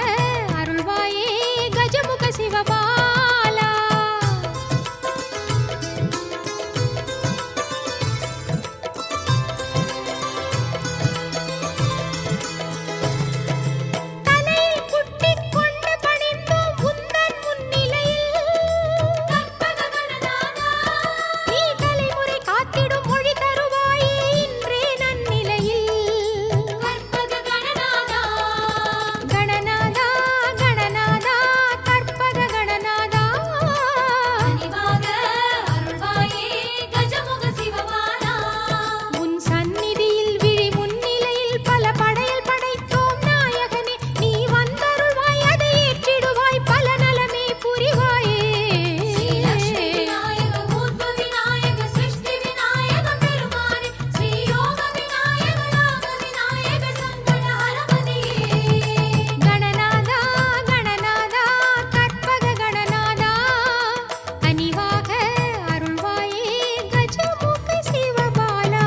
அருள்வாயே கஜமுக சிவபாலா. தலையில் குட்டிக் கொண்டு பணிந்தோம் உந்தன் முன்னிலையில். நீ தலைமுறை காத்திடும் மொழி தருவாயே இன்றே நன்னிலையில். கணநாதா கணநாதா கற்பக கணநாதா. உன் சந்நிதியில் விழி முன்னிலையில் பல படையல் படைத்தோம் நாயகனே. நீ வந்தருள்வாய் அதை ஏற்றிடுவாய் பல நலமே புரிவாயே. கணநாதா கணநாதா கற்பக கணநாதா. கனிவாக அருள்வாயே கஜமுக சிவபாலா.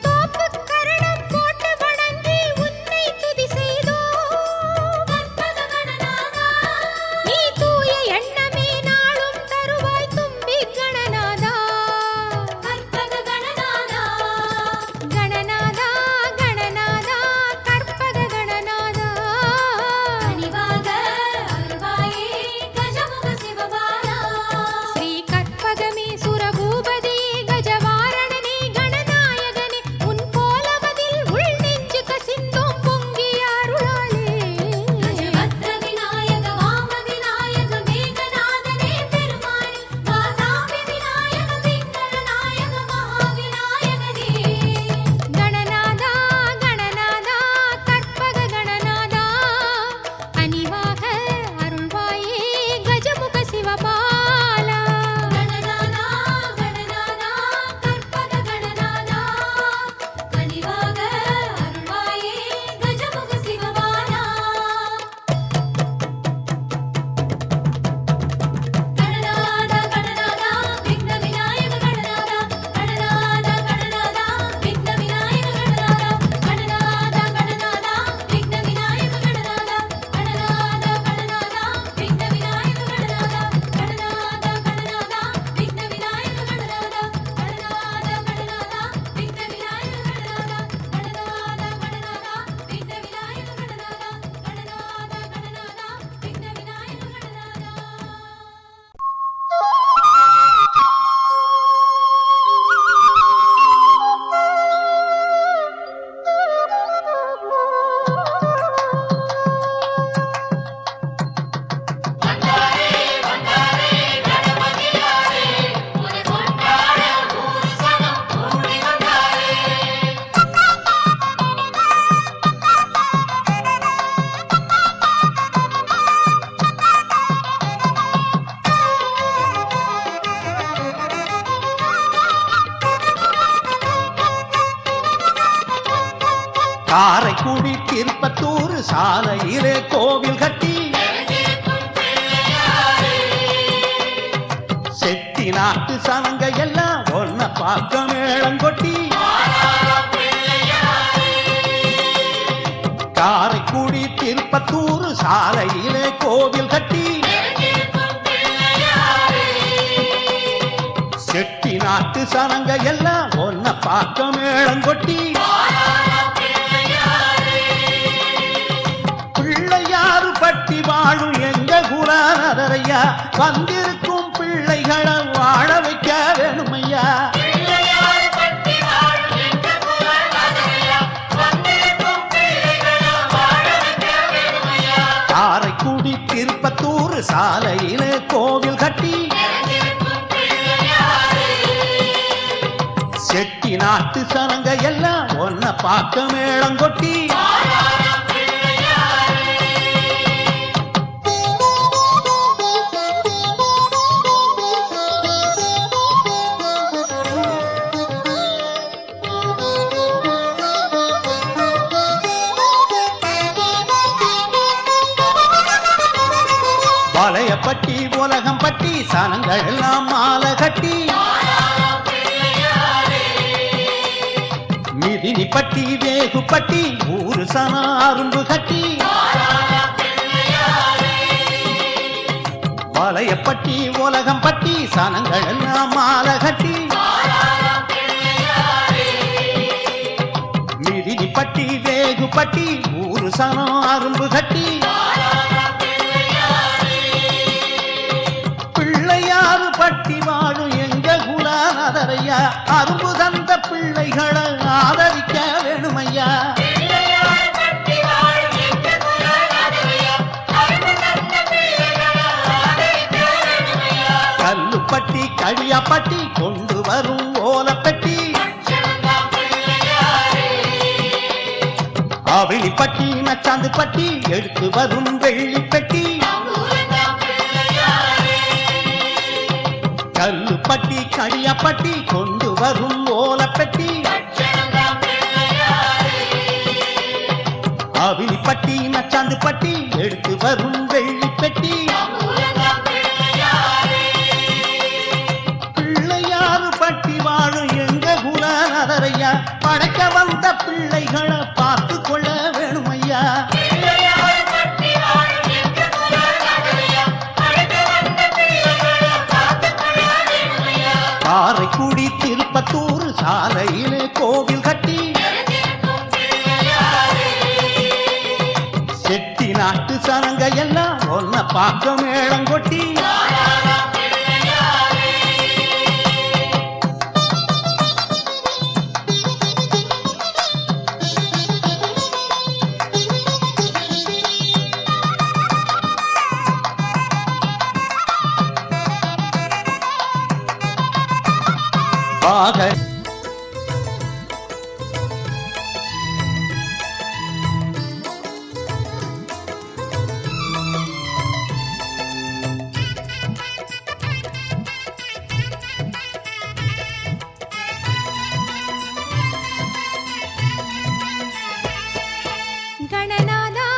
தோப்புக் கரணம் போட்டு வணங்கி உன்னை துதி செய்தோம். நீ தூய எண்ணமே நாளும் தருவாய் தும்பி கணநாதா. கணநாதா கணநாதா கற்பக கணநாதா. ஸ்ரீ கற்பகமே சுரபூபதியே கஜவாரணனே கணநாயகனே. உன் கோலமதில் உள் நெஞ்சு கசிந்தோம் பொங்கி அருளாலே. கணநாதா கணநாதா கற்பக கணநாதா. கனிவாக அருள்வாயே கஜமுக சிவபாலா. காரைக்குடி திருப்பத்தூர் சாலையிலே கோவில் கட்டி செட்டி நாட்டு சனங்க எல்லாம் ஒன்ன பார்க்க மேளம் கொட்டி காரைக்குடி திருப்பத்தூர் சாலையிலே கோவில் கட்டி செட்டி நாட்டு சனங்க எல்லாம் ஒன்ன பார்க்க மேளம் கொட்டி பிள்ளையாறு பட்டி வாழும் எங்க குலானதரையா வந்திருக்கும் பிள்ளைகளை வாழ வைக்க வேணுமையா காரைக்குடி திருப்பத்தூர் சாலையிலே கோவில் கட்டி செட்டி நாட்டு சனங்க எல்லாம் ஒன்ன பார்க்க மேளம் கொட்டி வலையப்பட்டி உலகம் பட்டி சனங்கள் எல்லாம் மாலை கட்டி மிதினி பட்டி வேகு பட்டி ஊரு சன அரும்பு கட்டி வளையப்பட்டி உலகம் பட்டி சனங்கள் எல்லாம் மாலை கட்டி மிதினி பட்டி வேகு பட்டி ஊரு சனம் அரும்பு கட்டி பிள்ளையாறு பட்டி வாழும் எங்க குலாதரையா அரும்பு தந்த பிள்ளைகளை ஆதரிக்க வேணுமையா கல்லுப்பட்டி களியாப்பட்டி கொண்டு வரும் ஓலப்பட்டி அவிழிப்பட்டி நச்சாந்து பட்டி எடுத்து வரும் வெள்ளிப்பட்டி கல்லுப்பட்டி களியாப்பட்டி கொண்டு வரும் ஓலப்பட்டி அவிழிப்பட்டி நச்சாந்து பட்டி எடுத்து வரும் வெள்ளிப்பட்டி பட்டி வாழும் எங்க குலாதரையா படைக்க வந்த பிள்ளைகளை பார்த்து கொள்ள வேணுமையா காரைக்குடி திருப்பத்தூர் சாலையிலே கோவில் கட்டி செட்டி நாட்டு சனங்க எல்லாம் ஒன்ன பார்க்க மேளம் கொட்டி கணநாதா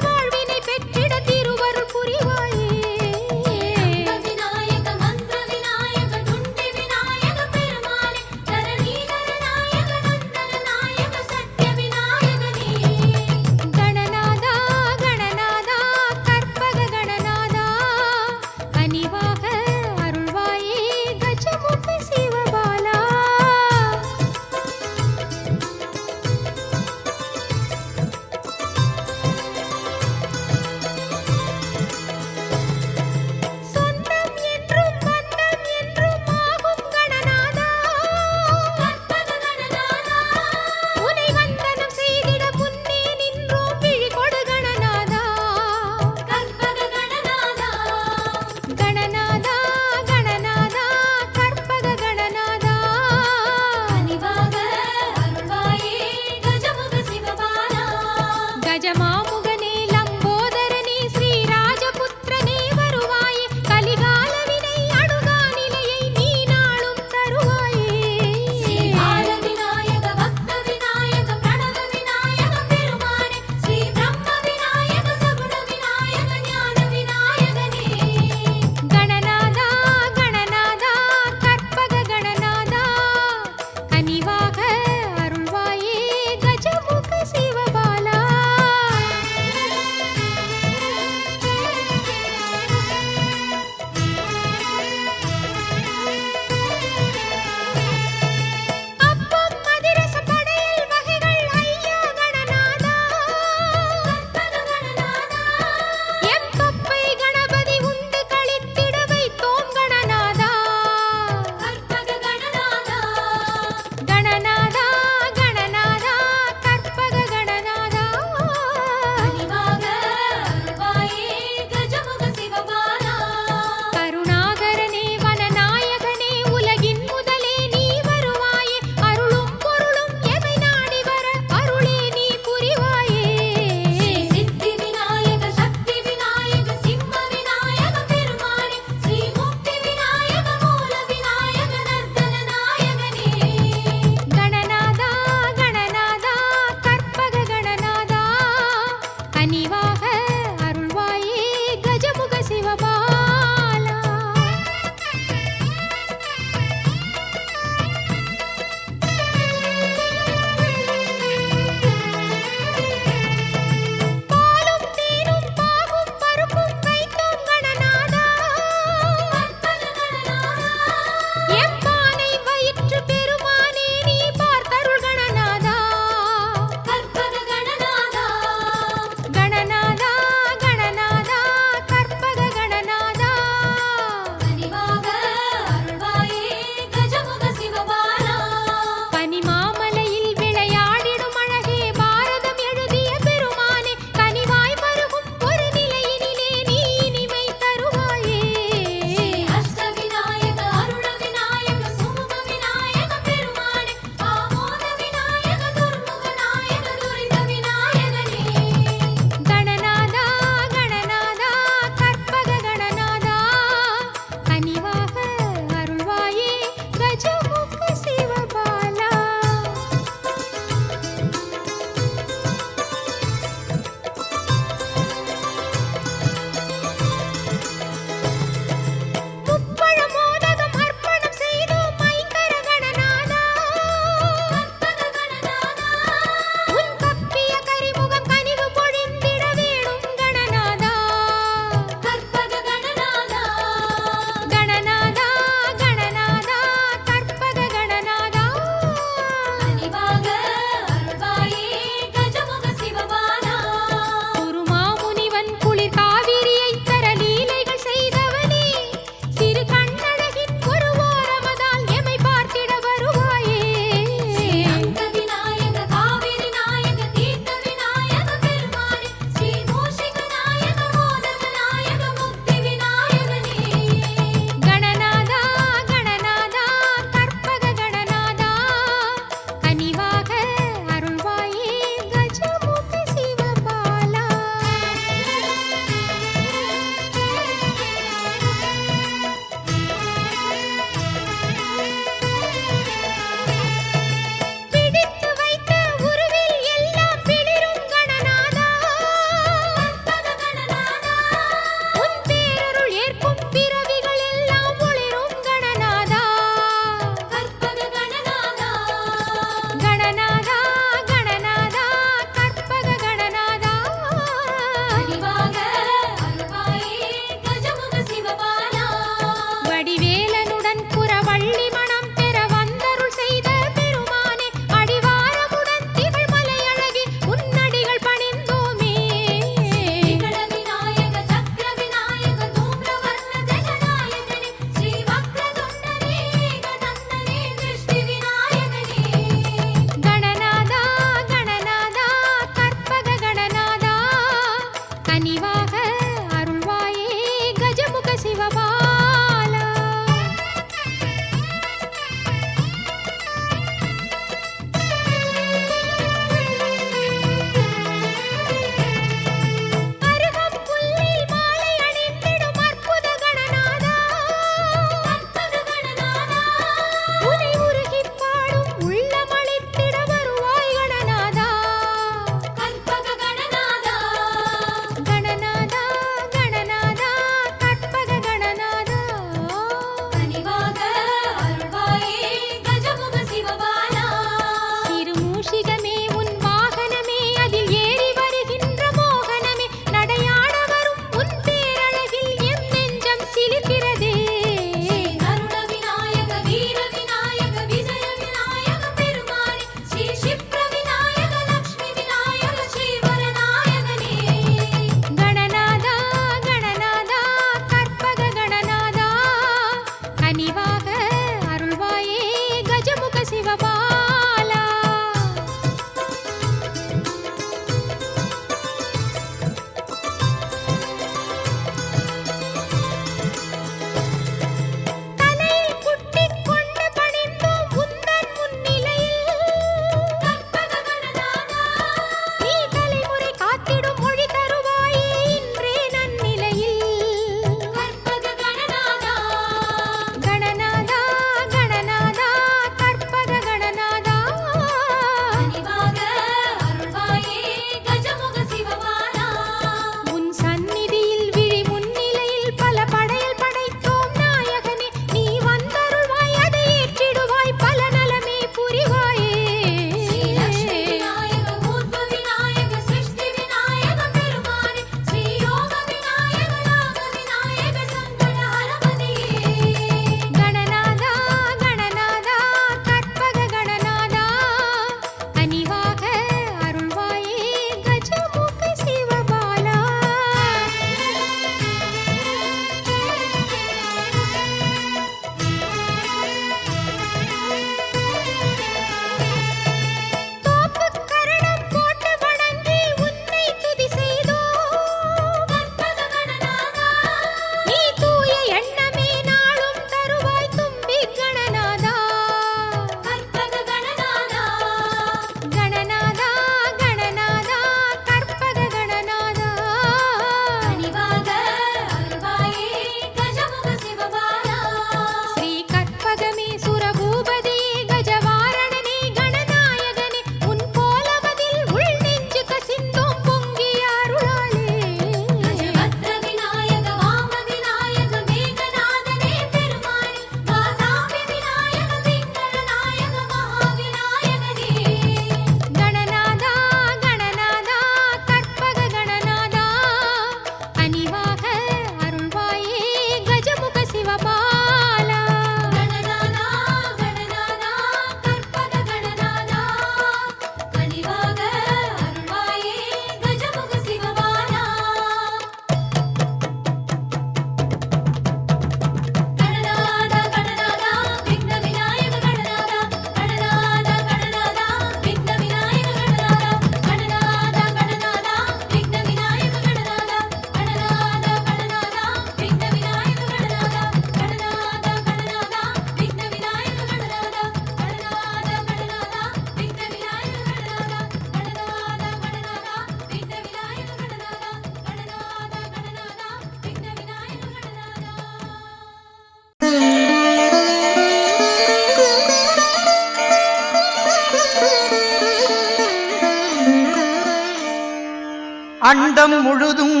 அண்டம் முழுதும்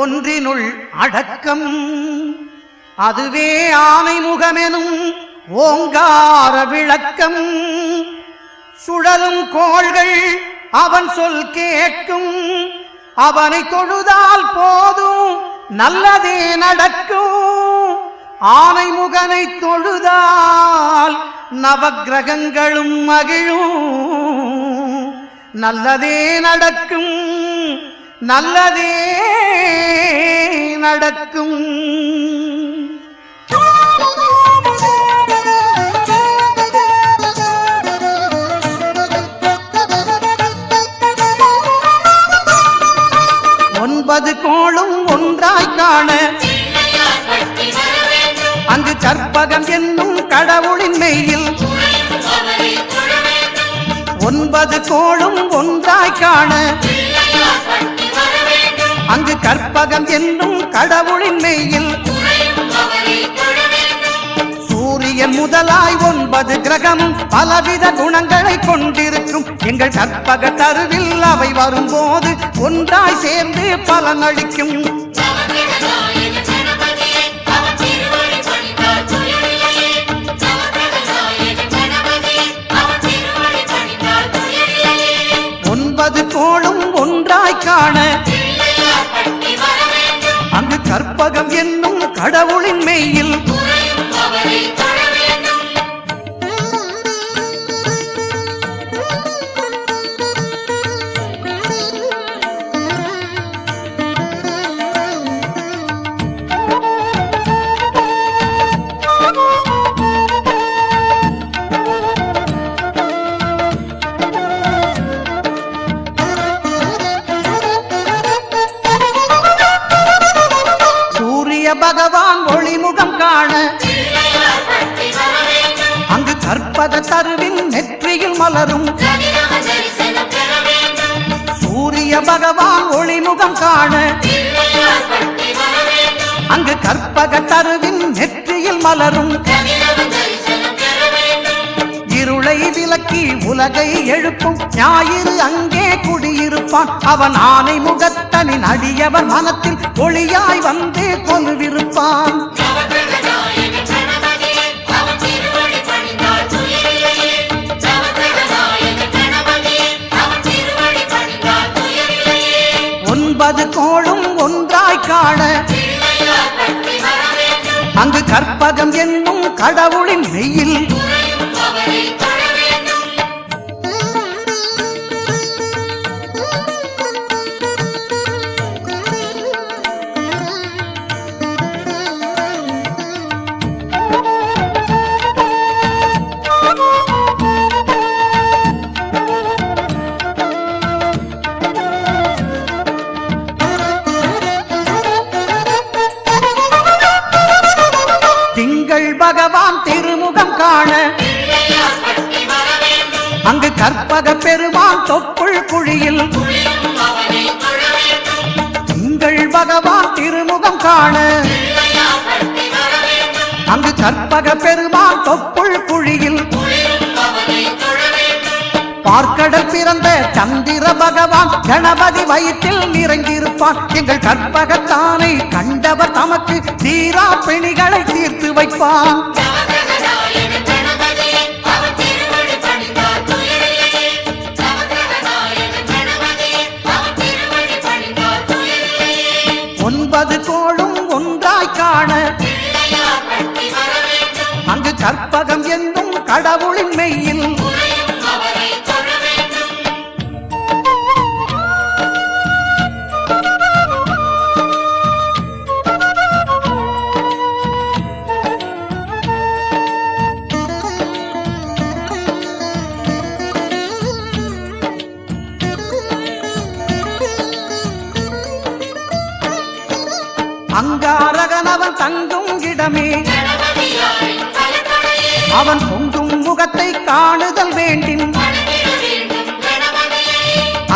ஒன்றினுள் அடக்கம். அதுவே ஆனை முகமெனும் ஓங்கார விளக்கம். சுழலும் கோள்கள் அவன் சொல் கேட்கும். அவனை தொழுதால் போதும் நல்லதே நடக்கும். ஆனை முகனை தொழுதால் நவக்கிரகங்களும் மகிழும். நல்லதே நடக்கும், நல்லதே நடக்கும். ஒன்பது கோளும் ஒன்றாய் காண அங்கு கற்பகம் என்னும் கடவுளின் மெய்யில். ஒன்பது கோளும் ஒன்றாய் காண அங்கு கற்பகம் என்னும் கடவுளின் மெய்யில். சூரியன் முதலாய் 9 கிரகமும் பலவித குணங்களை கொண்டிருக்கும். எங்கள் கற்பக தருவில் அவை வரும்போது ஒன்றாய் சேர்ந்து பலனளிக்கும். ஒன்பது கோளும் ஒன்றாய் காண அங்கு கற்பகம் என்னும் கடவுளின் மெய்யில். பகவான் ஒளிமுகம் காண அங்கு கற்பக தருவின் நெற்றியில் மலரும். சூரிய பகவான் ஒளிமுகம் காண அங்கு கற்பக தருவின் நெற்றியில் மலரும். இருளை விலக்கி உலகை எழுப்பும் ஞாயிறு அங்கே குடியிருப்பான். அவன் ஆனை முகத்தனின் அடியவர் மனத்தில் ஒளியாய் வந்து கொலுவிருப்பான். ஒன்பது கோளும் ஒன்றாய் காண அங்கு கற்பகம் என்னும் கடவுளின் மெய்யில். பகவான் திருமுகம் காண அங்கு கற்பக பெருமான் தொப்புள் குழியில். திங்கள் பகவான் திருமுகம் காண அங்கு கற்பக பெருமான் தொப்புள் குழியில். பார்க்கடல் பிறந்த சந்திர பகவான் கணபதி வயிற்றில் நிறைந்திருப்பான். எங்கள் கற்பகத்தானை கண்டவர் தமக்கு தீரா பிணிகளை தீர்த்து வைப்பான். ஒன்பது கோளும் ஒன்றாய் காண அங்கு கற்பகம் என்னும் கடவுளின் மெய்யில். அங்காரகனவன் தங்கும் இடமே அவன் பொங்கும் முகத்தை காணுதல் வேண்டின்.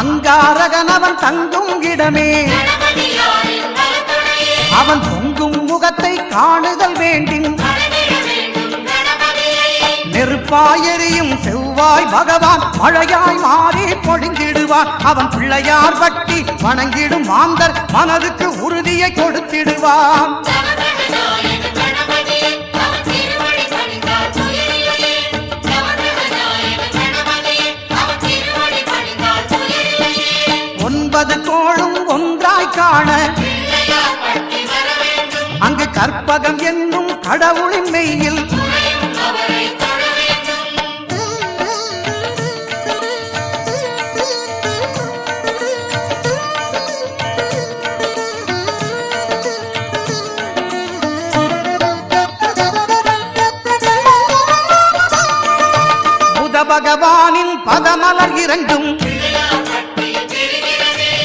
அங்காரகனவன் தங்கும் இடமே அவன் பொங்கும் முகத்தை காணுதல் வேண்டின். நெருப்பு நெருப்பாயெறியும் செவ்வாய் பகவான் மழையாய் மாறி பொழிந்திடுவான். அவன் பிள்ளையார் பட்டி வணங்கிடும் மாந்தர் மனதுக்கு உறுதியை கொடுத்திடுவான். ஒன்பது கோளும் ஒன்றாய் காண அங்கு கற்பகம் என்னும் கடவுளின் மெய்யில் புத பகவானின் பதமலர் இரண்டும்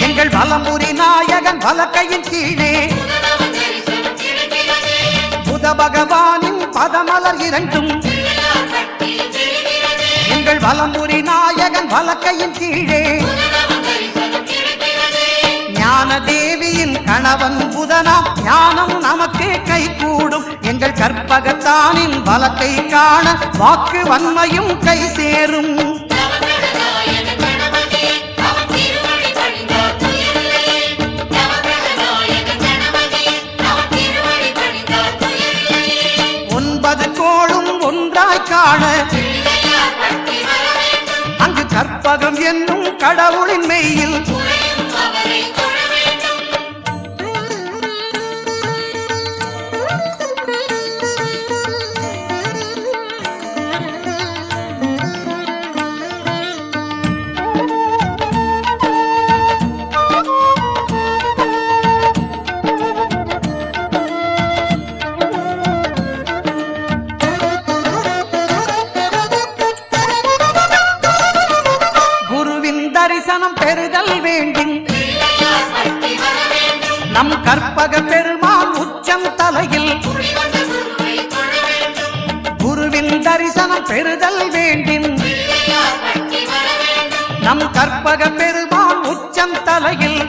எங்கள் வலம்புரி நாயகன் வலக்கையின் கீழே. புத பகவானின் பதமலர் இரண்டும் எங்கள் வலம்புரி நாயகன் வலக்கையின் கீழே. ஞான தேவியின் கணவன் புதனாம் ஞானம் நமக்கு கை கூடும். எங்கள் கற்பகத்தானின் வலக்கை காண வாக்கு வன்மையும் கை சேரும். ஒன்பது கோளும் ஒன்றாய் காண அங்கு கற்பகம் என்னும் கடவுளின் மெய்யில் தரிசனம் பெறுதல் வேண்டும். நம் கற்பக பெருமான் உச்சம் தலையில் குருவின் தரிசனம் பெறுதல் வேண்டும். நம் கற்பக பெருமான் உச்சம் தலையில்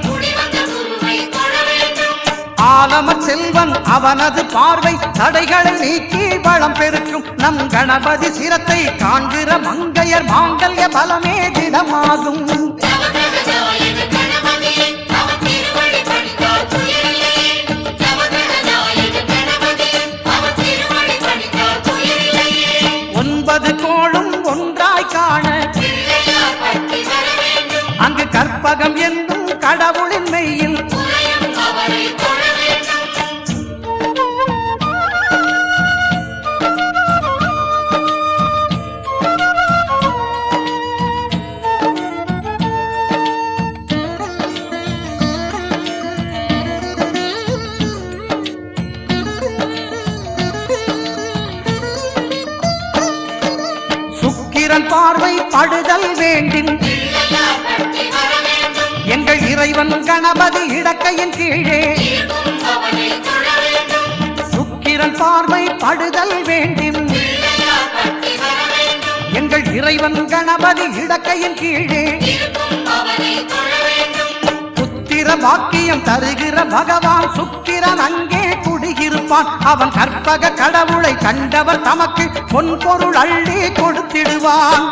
ஆலம செல்வன் அவனது பார்வை தடைகளை நீக்கி வளம் பெருக்கும். நம் கணபதி சிரத்தை காண்கிற மங்கையர் மாங்கல்ய பலமே திடமாகும். ஒன்பது கோளும் ஒன்றாய் காண அங்கு கற்பகம் என்னும் கடவுளின் மெய்யில் சுக்கிரன் பார்வை படுதல் வேண்டும். எங்கள் இறைவன் கணபதி இடக்கையின் கீழே சுக்கிரன் பார்வை படுதல் வேண்டும். எங்கள் இறைவன் கணபதி இடக்கையின் கீழே புத்திர வாக்கியம் தருகிற பகவான் சுக்கிரன் அங்கே குடியிருப்பான். அவன் கற்பக கடவுளை கண்டவர் தமக்கு பொன்பொருள் அள்ளி கொடுத்திடுவான்.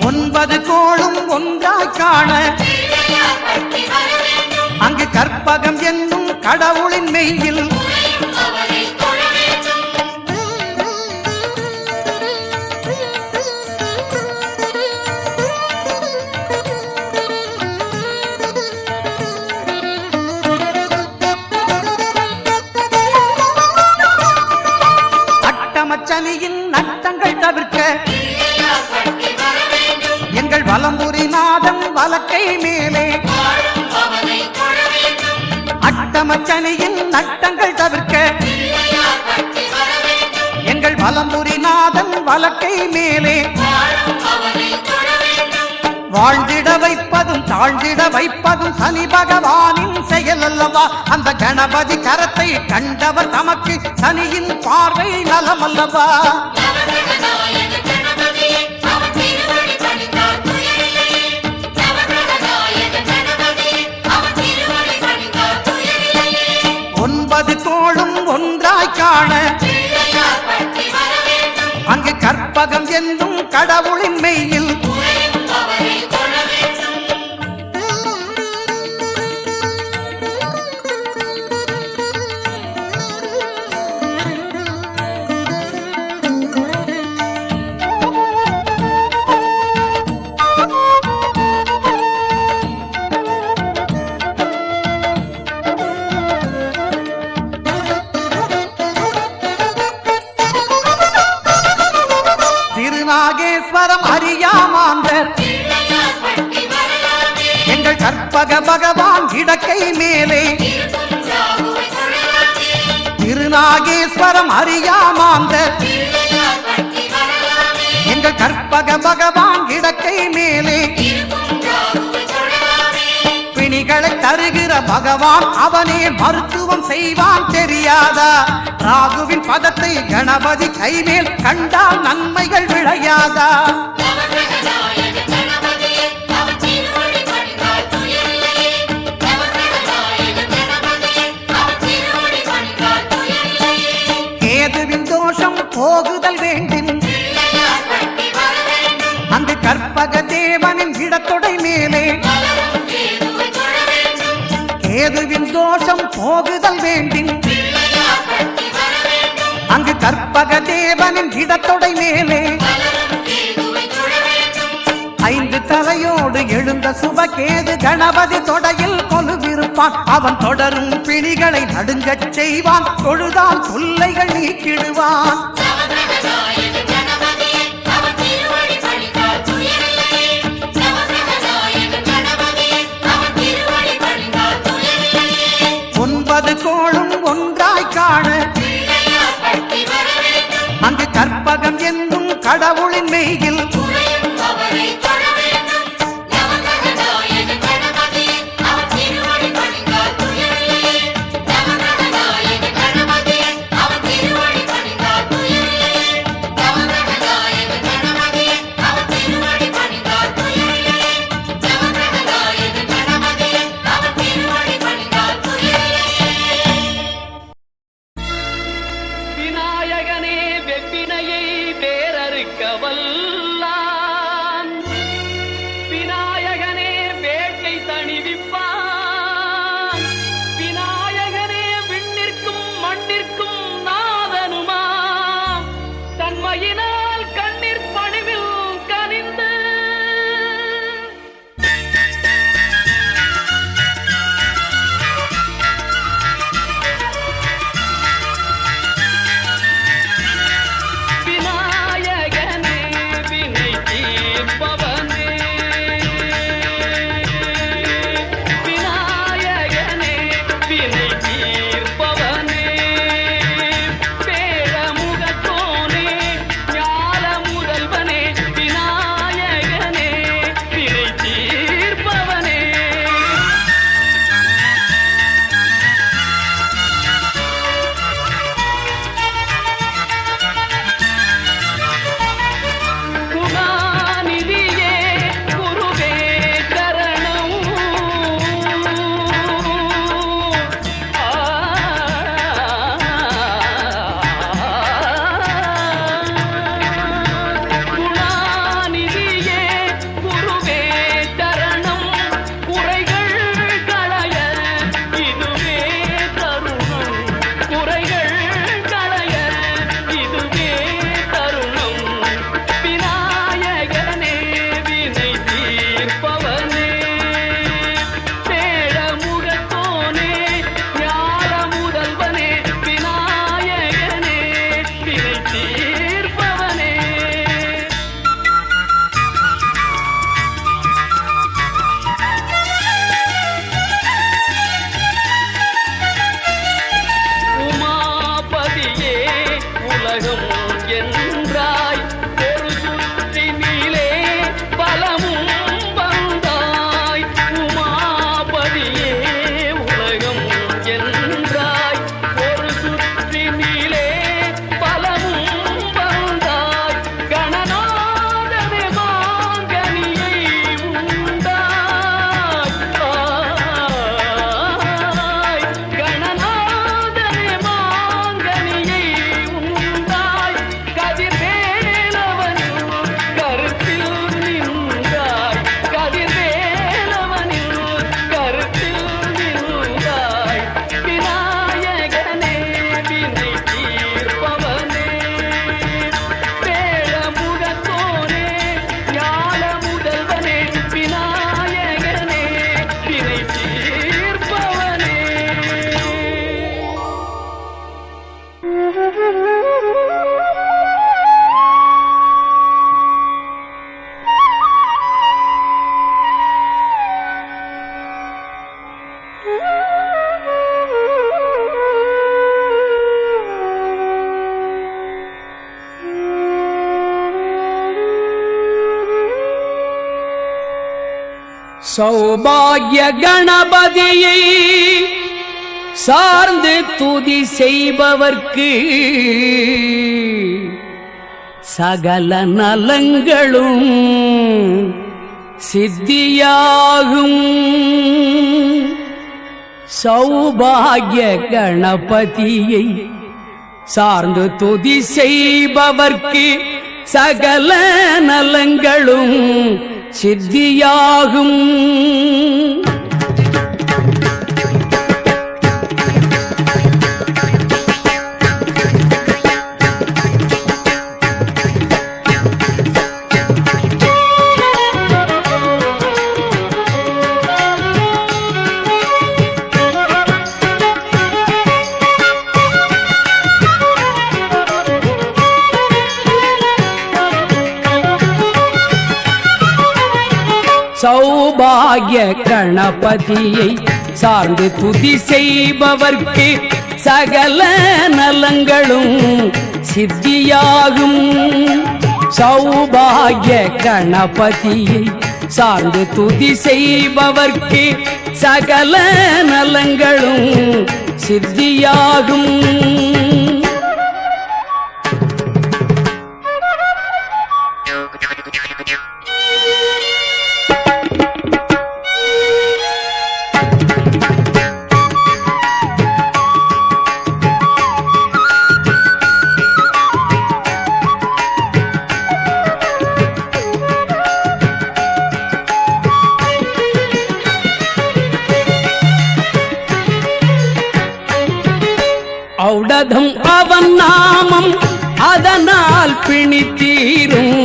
ஒன்பது கோளும் ஒன்றாய் காண அங்கு கற்பகம் என்னும் கடவுளின் மெய்யில் அட்டமச்சனியின் நட்டங்கள் தவிர்க்க எங்கள் வலம்புரி நாதம் வலக்கை மேலே அட்டமச்சனியின் நட்டங்கள் தவிர்க்க எங்கள் வலம்புரி நாதன் வலக்கை மேலே வாழ்ந்திட வைப்பதும் தாழ்ந்திட வைப்பதும் சனி பகவானின் செயல் அல்லவா. அந்த கணபதி கரத்தை கண்டவர் தமக்கு சனியின் பார்வை நலம் அல்லவா. கடவுளின் மெய்யில் திருநாகேஸ்வரம் அறியாமாந்தர் எங்கள் கற்பக பகவான் இடக்கை மேலே திருநாகேஸ்வரம் அறியாமாந்தர் எங்கள் கற்பக பகவான் இடக்கை மேலே பிணிகளை தருகிற பகவான் அவனே மருத்துவம் செய்வான் தெரியாதா ராகுவின் பதத்தை கணபதி கைமேல் கண்டால் நன்மைகள் விளையாதா கேதுவின் தோஷம் போகுதல் வேண்டும் அந்த கற்பக தேவனின் இடத்தொடை மேலே கேதுவின் தோஷம் போகுதல் வேண்டும் அங்கு கற்பக தேவனின் இடத்தொடை மேலே 5 தலையோடு எழுந்த சுபகேது கணபதி தொடையில் கொலுவிருப்பான் அவன் தொடரும் பிணிகளை நடுங்கச் செய்வான் தொழுதால் தொல்லைகள் நீக்கிடுவான் கோளும் ஒன்றாய் காண அங்கு கற்பகம் என்னும் கடவுளின் மெய்யில் சௌபாகிய கணபதியை சார்ந்து துதி செய்பவர்க்கு சகல நலங்களும் சித்தியாகும். சௌபாகிய கணபதியை சார்ந்து துதி செய்பவர்க்கு சகல நலங்களும் சித்தியாகும். சௌபாகிய கணபதியை சார்ந்து துதி செய்பவர்க்கு சகல நலங்களும் சித்தியாகும். சௌபாகிய கணபதியை சார்ந்து துதி செய்பவர்க்கு சகல நலங்களும் சித்தியாகும். ஔடதம் அவன் நாமம் அதனால் பிணித்தீரும்.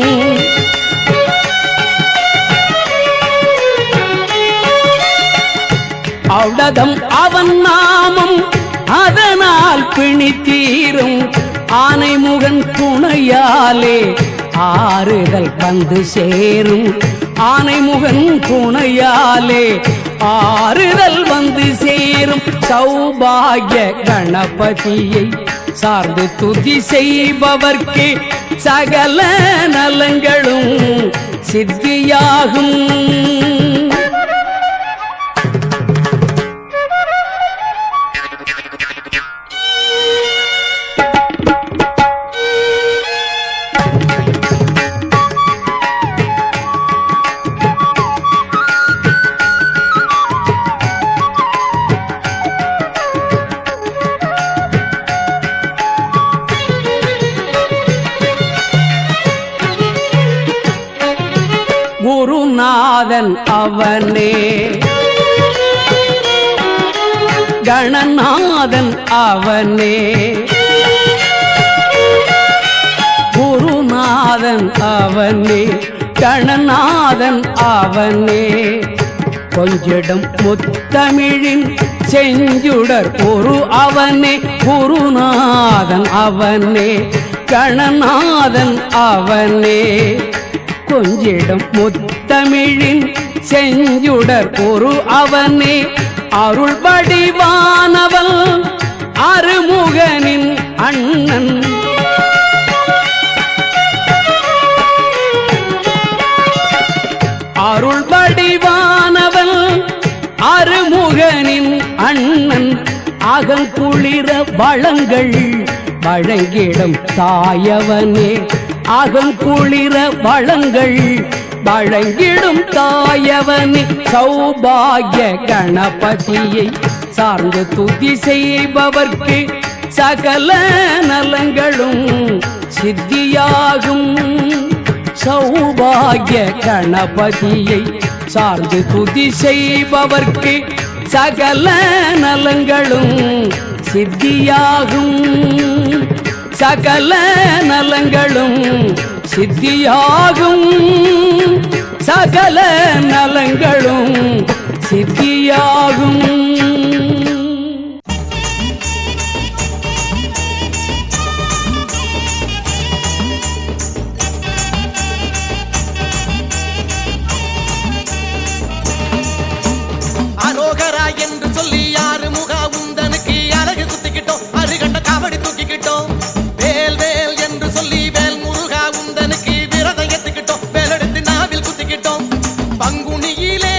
ஔடதம் அவன் நாமம் அதனால் பிணித்தீரும். ஆனைமுகன் துணையாலே ஆறுதல் வந்து சேரும். ஆனைமுகன் துணையாலே ஆறுதல் வந்து சேரும். சௌபாகிய கணபதியை சார்ந்து துதி செய்பவர்க்கு சகல நலங்களும் சித்தியாகும். குருநாதன் அவனே, கணநாதன் அவனே. குருநாதன் அவனே, கணநாதன் அவனே. கொஞ்சிடம் முத்தமிழின் செஞ்சுடர் ஒரு அவனே. குருநாதன் அவனே, கணநாதன் அவனே. கொஞ்சிடம் முத்தமிழின் செஞ்சுடர் ஒரு அவனே. அருள் வடிவானவள் அருமுகனின் அண்ணன். அருள் வடிவானவள் அருமுகனின் அண்ணன். அகங்குளிர வளங்கள் வழங்கிடும் தாயவனே. அகங்குளிர வளங்கள் வழங்கிடும் தாயவனே. சௌபாகிய கணபதியை சார்ந்து துதி செய்பவர்க்கு சகல நலங்களும் சித்தியாகும். சௌபாகிய கணபதியை சார்ந்து துதி செய்பவர்க்கு சகல நலங்களும் சித்தியாகும். சகல நலங்களும் சித்தியாகும். சகல நலங்களும் சித்தியாகும். அரோகரா என்று சொல்லி யாரு முகா உந்தனுக்கு அழகு குத்திக்கிட்டோம். அருகண்ட காவடி தூக்கிக்கிட்டோம். வேல் வேல் என்று சொல்லி வேல் முருகா உந்தனுக்கு விரதம் எடுத்துக்கிட்டோம். வேலெடுத்து நாவில் குத்திக்கிட்டோம். பங்குனியிலே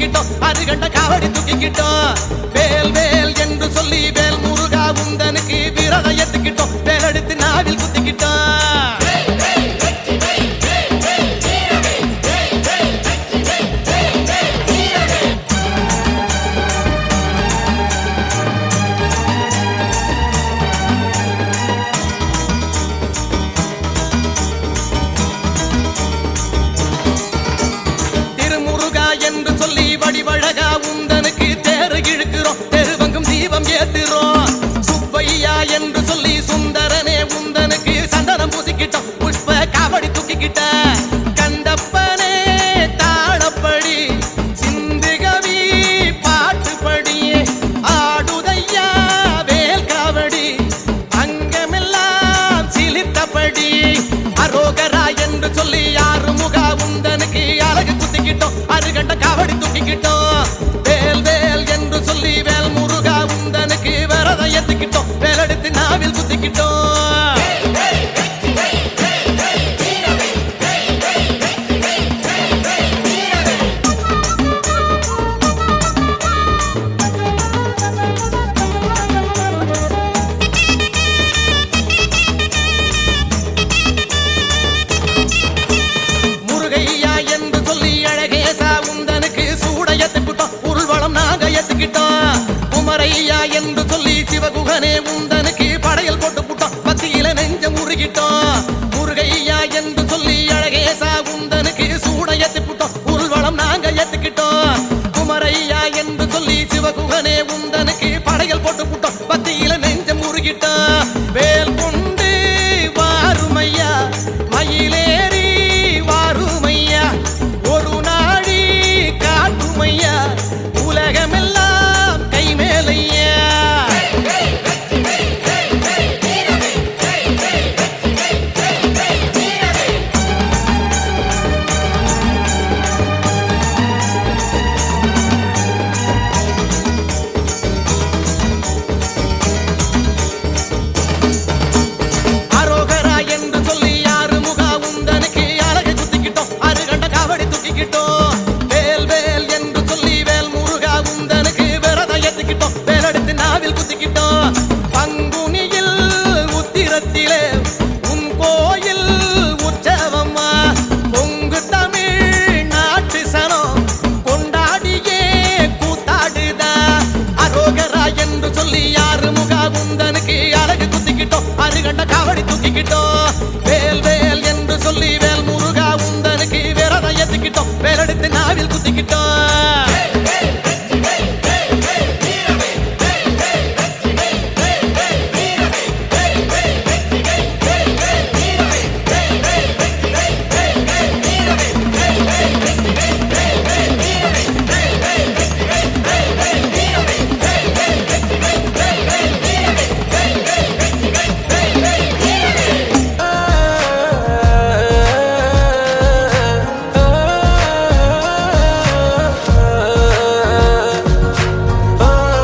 குத்திக்கிட்டோம் அருகண்ட காவடி தூக்கிக்கிட்டோம் வேல் வேல் என்று சொல்லி வேல் முருகா உந்தனுக்கு விரதம் ஏத்துக்கிட்டோம் வேலெடுத்து நாவில் குத்திக்கிட்டோம் என்று சொல்லி வடிவழகா உந்தனுக்கு தேறு இழுக்கிறோம் தெருவங்கும் தீபம் ஏத்துறோம் சுப்பையா என்று சொல்லி சுந்தரனே உந்தனுக்கு சந்தனம் பூசிக்கிட்டோம் புஷ்ப காவடி தூக்கிக்கிட்ட கண்டப்பனே தாளப்படி சிந்துகவி பாட்டுப்படி ஆடுதையா வேல் காவடி அங்கமெல்லாம் சிலித்தபடி அரோகரா என்று சொல்லி யாரு முகா உந்தனுக்கு அழகு குத்திக்கிட்டோம் அருகண்ட காவடி தூக்கிக்கிட்டோம் வேல் வேல் என்று சொல்லி வேல் முருகா உந்தனுக்கு விரதம் ஏத்துக்கிட்டோம் வேலெடுத்து நாவில் குத்திக்கிட்டோம் முருகையா என்று சொல்லி அழகேசா உந்தனுக்கு சூட ஏத்துக்கிட்டோம் உருள்வளம் நாங்க ஏத்துக்கிட்டோம் குமரையா என்று சொல்லி சிவகுகனே உந்தனுக்கு படையல் போட்டு புட்டோம் பத்தியில நெஞ்சம் உருகிட்டோம் முருகையா என்று சொல்லி அழகேசா உந்தனுக்கு சூட ஏத்துக்கிட்டோம் உருள்வளம் நாங்க ஏத்துக்கிட்டோம் குமரையா என்று சொல்லி சிவகுகனே உந்தனுக்கு படையல் போட்டு புட்டோம் பத்தியில நெஞ்சம் உருகிட்டோம் வேல் கொண்டு வாருமையா மயிலேறி வாருமையா ஒரு நாடி காட்டுமையா உலகமெல்லாம் கைமேலையா அரோகரா என்று சொல்லி யாரு முகா உந்தனுக்கு அழகு குத்திக்கிட்டோம் அருகண்ட காவடி தூக்கிக்கிட்டோம் வேல் வேல் என்று சொல்லி வேல் முருகா உந்தனுக்கு விரதம் ஏத்துக்கிட்டோம் வேலெடுத்து நாவில் குத்திக்கிட்டோம் பங்குனியில் உத்திரத்திலே உன் கோயில் உற்சவம்மா பொங்கு தமிழ் நாட்டு சனம் கொண்டாடியே கூத்தாடுதா அரோகரா என்று சொல்லி யாரு முகா உந்தனுக்கு அழகு குத்திக்கிட்டோம் அருகண்ட காவடி தூக்கிக்கிட்டோம் வேல் வேல் என்று சொல்லி வேல் முருகா உந்தனுக்கு விரதம் ஏத்துக்கிட்டோம் வேலெடுத்து நாவில் குத்திக்கிட்டோம்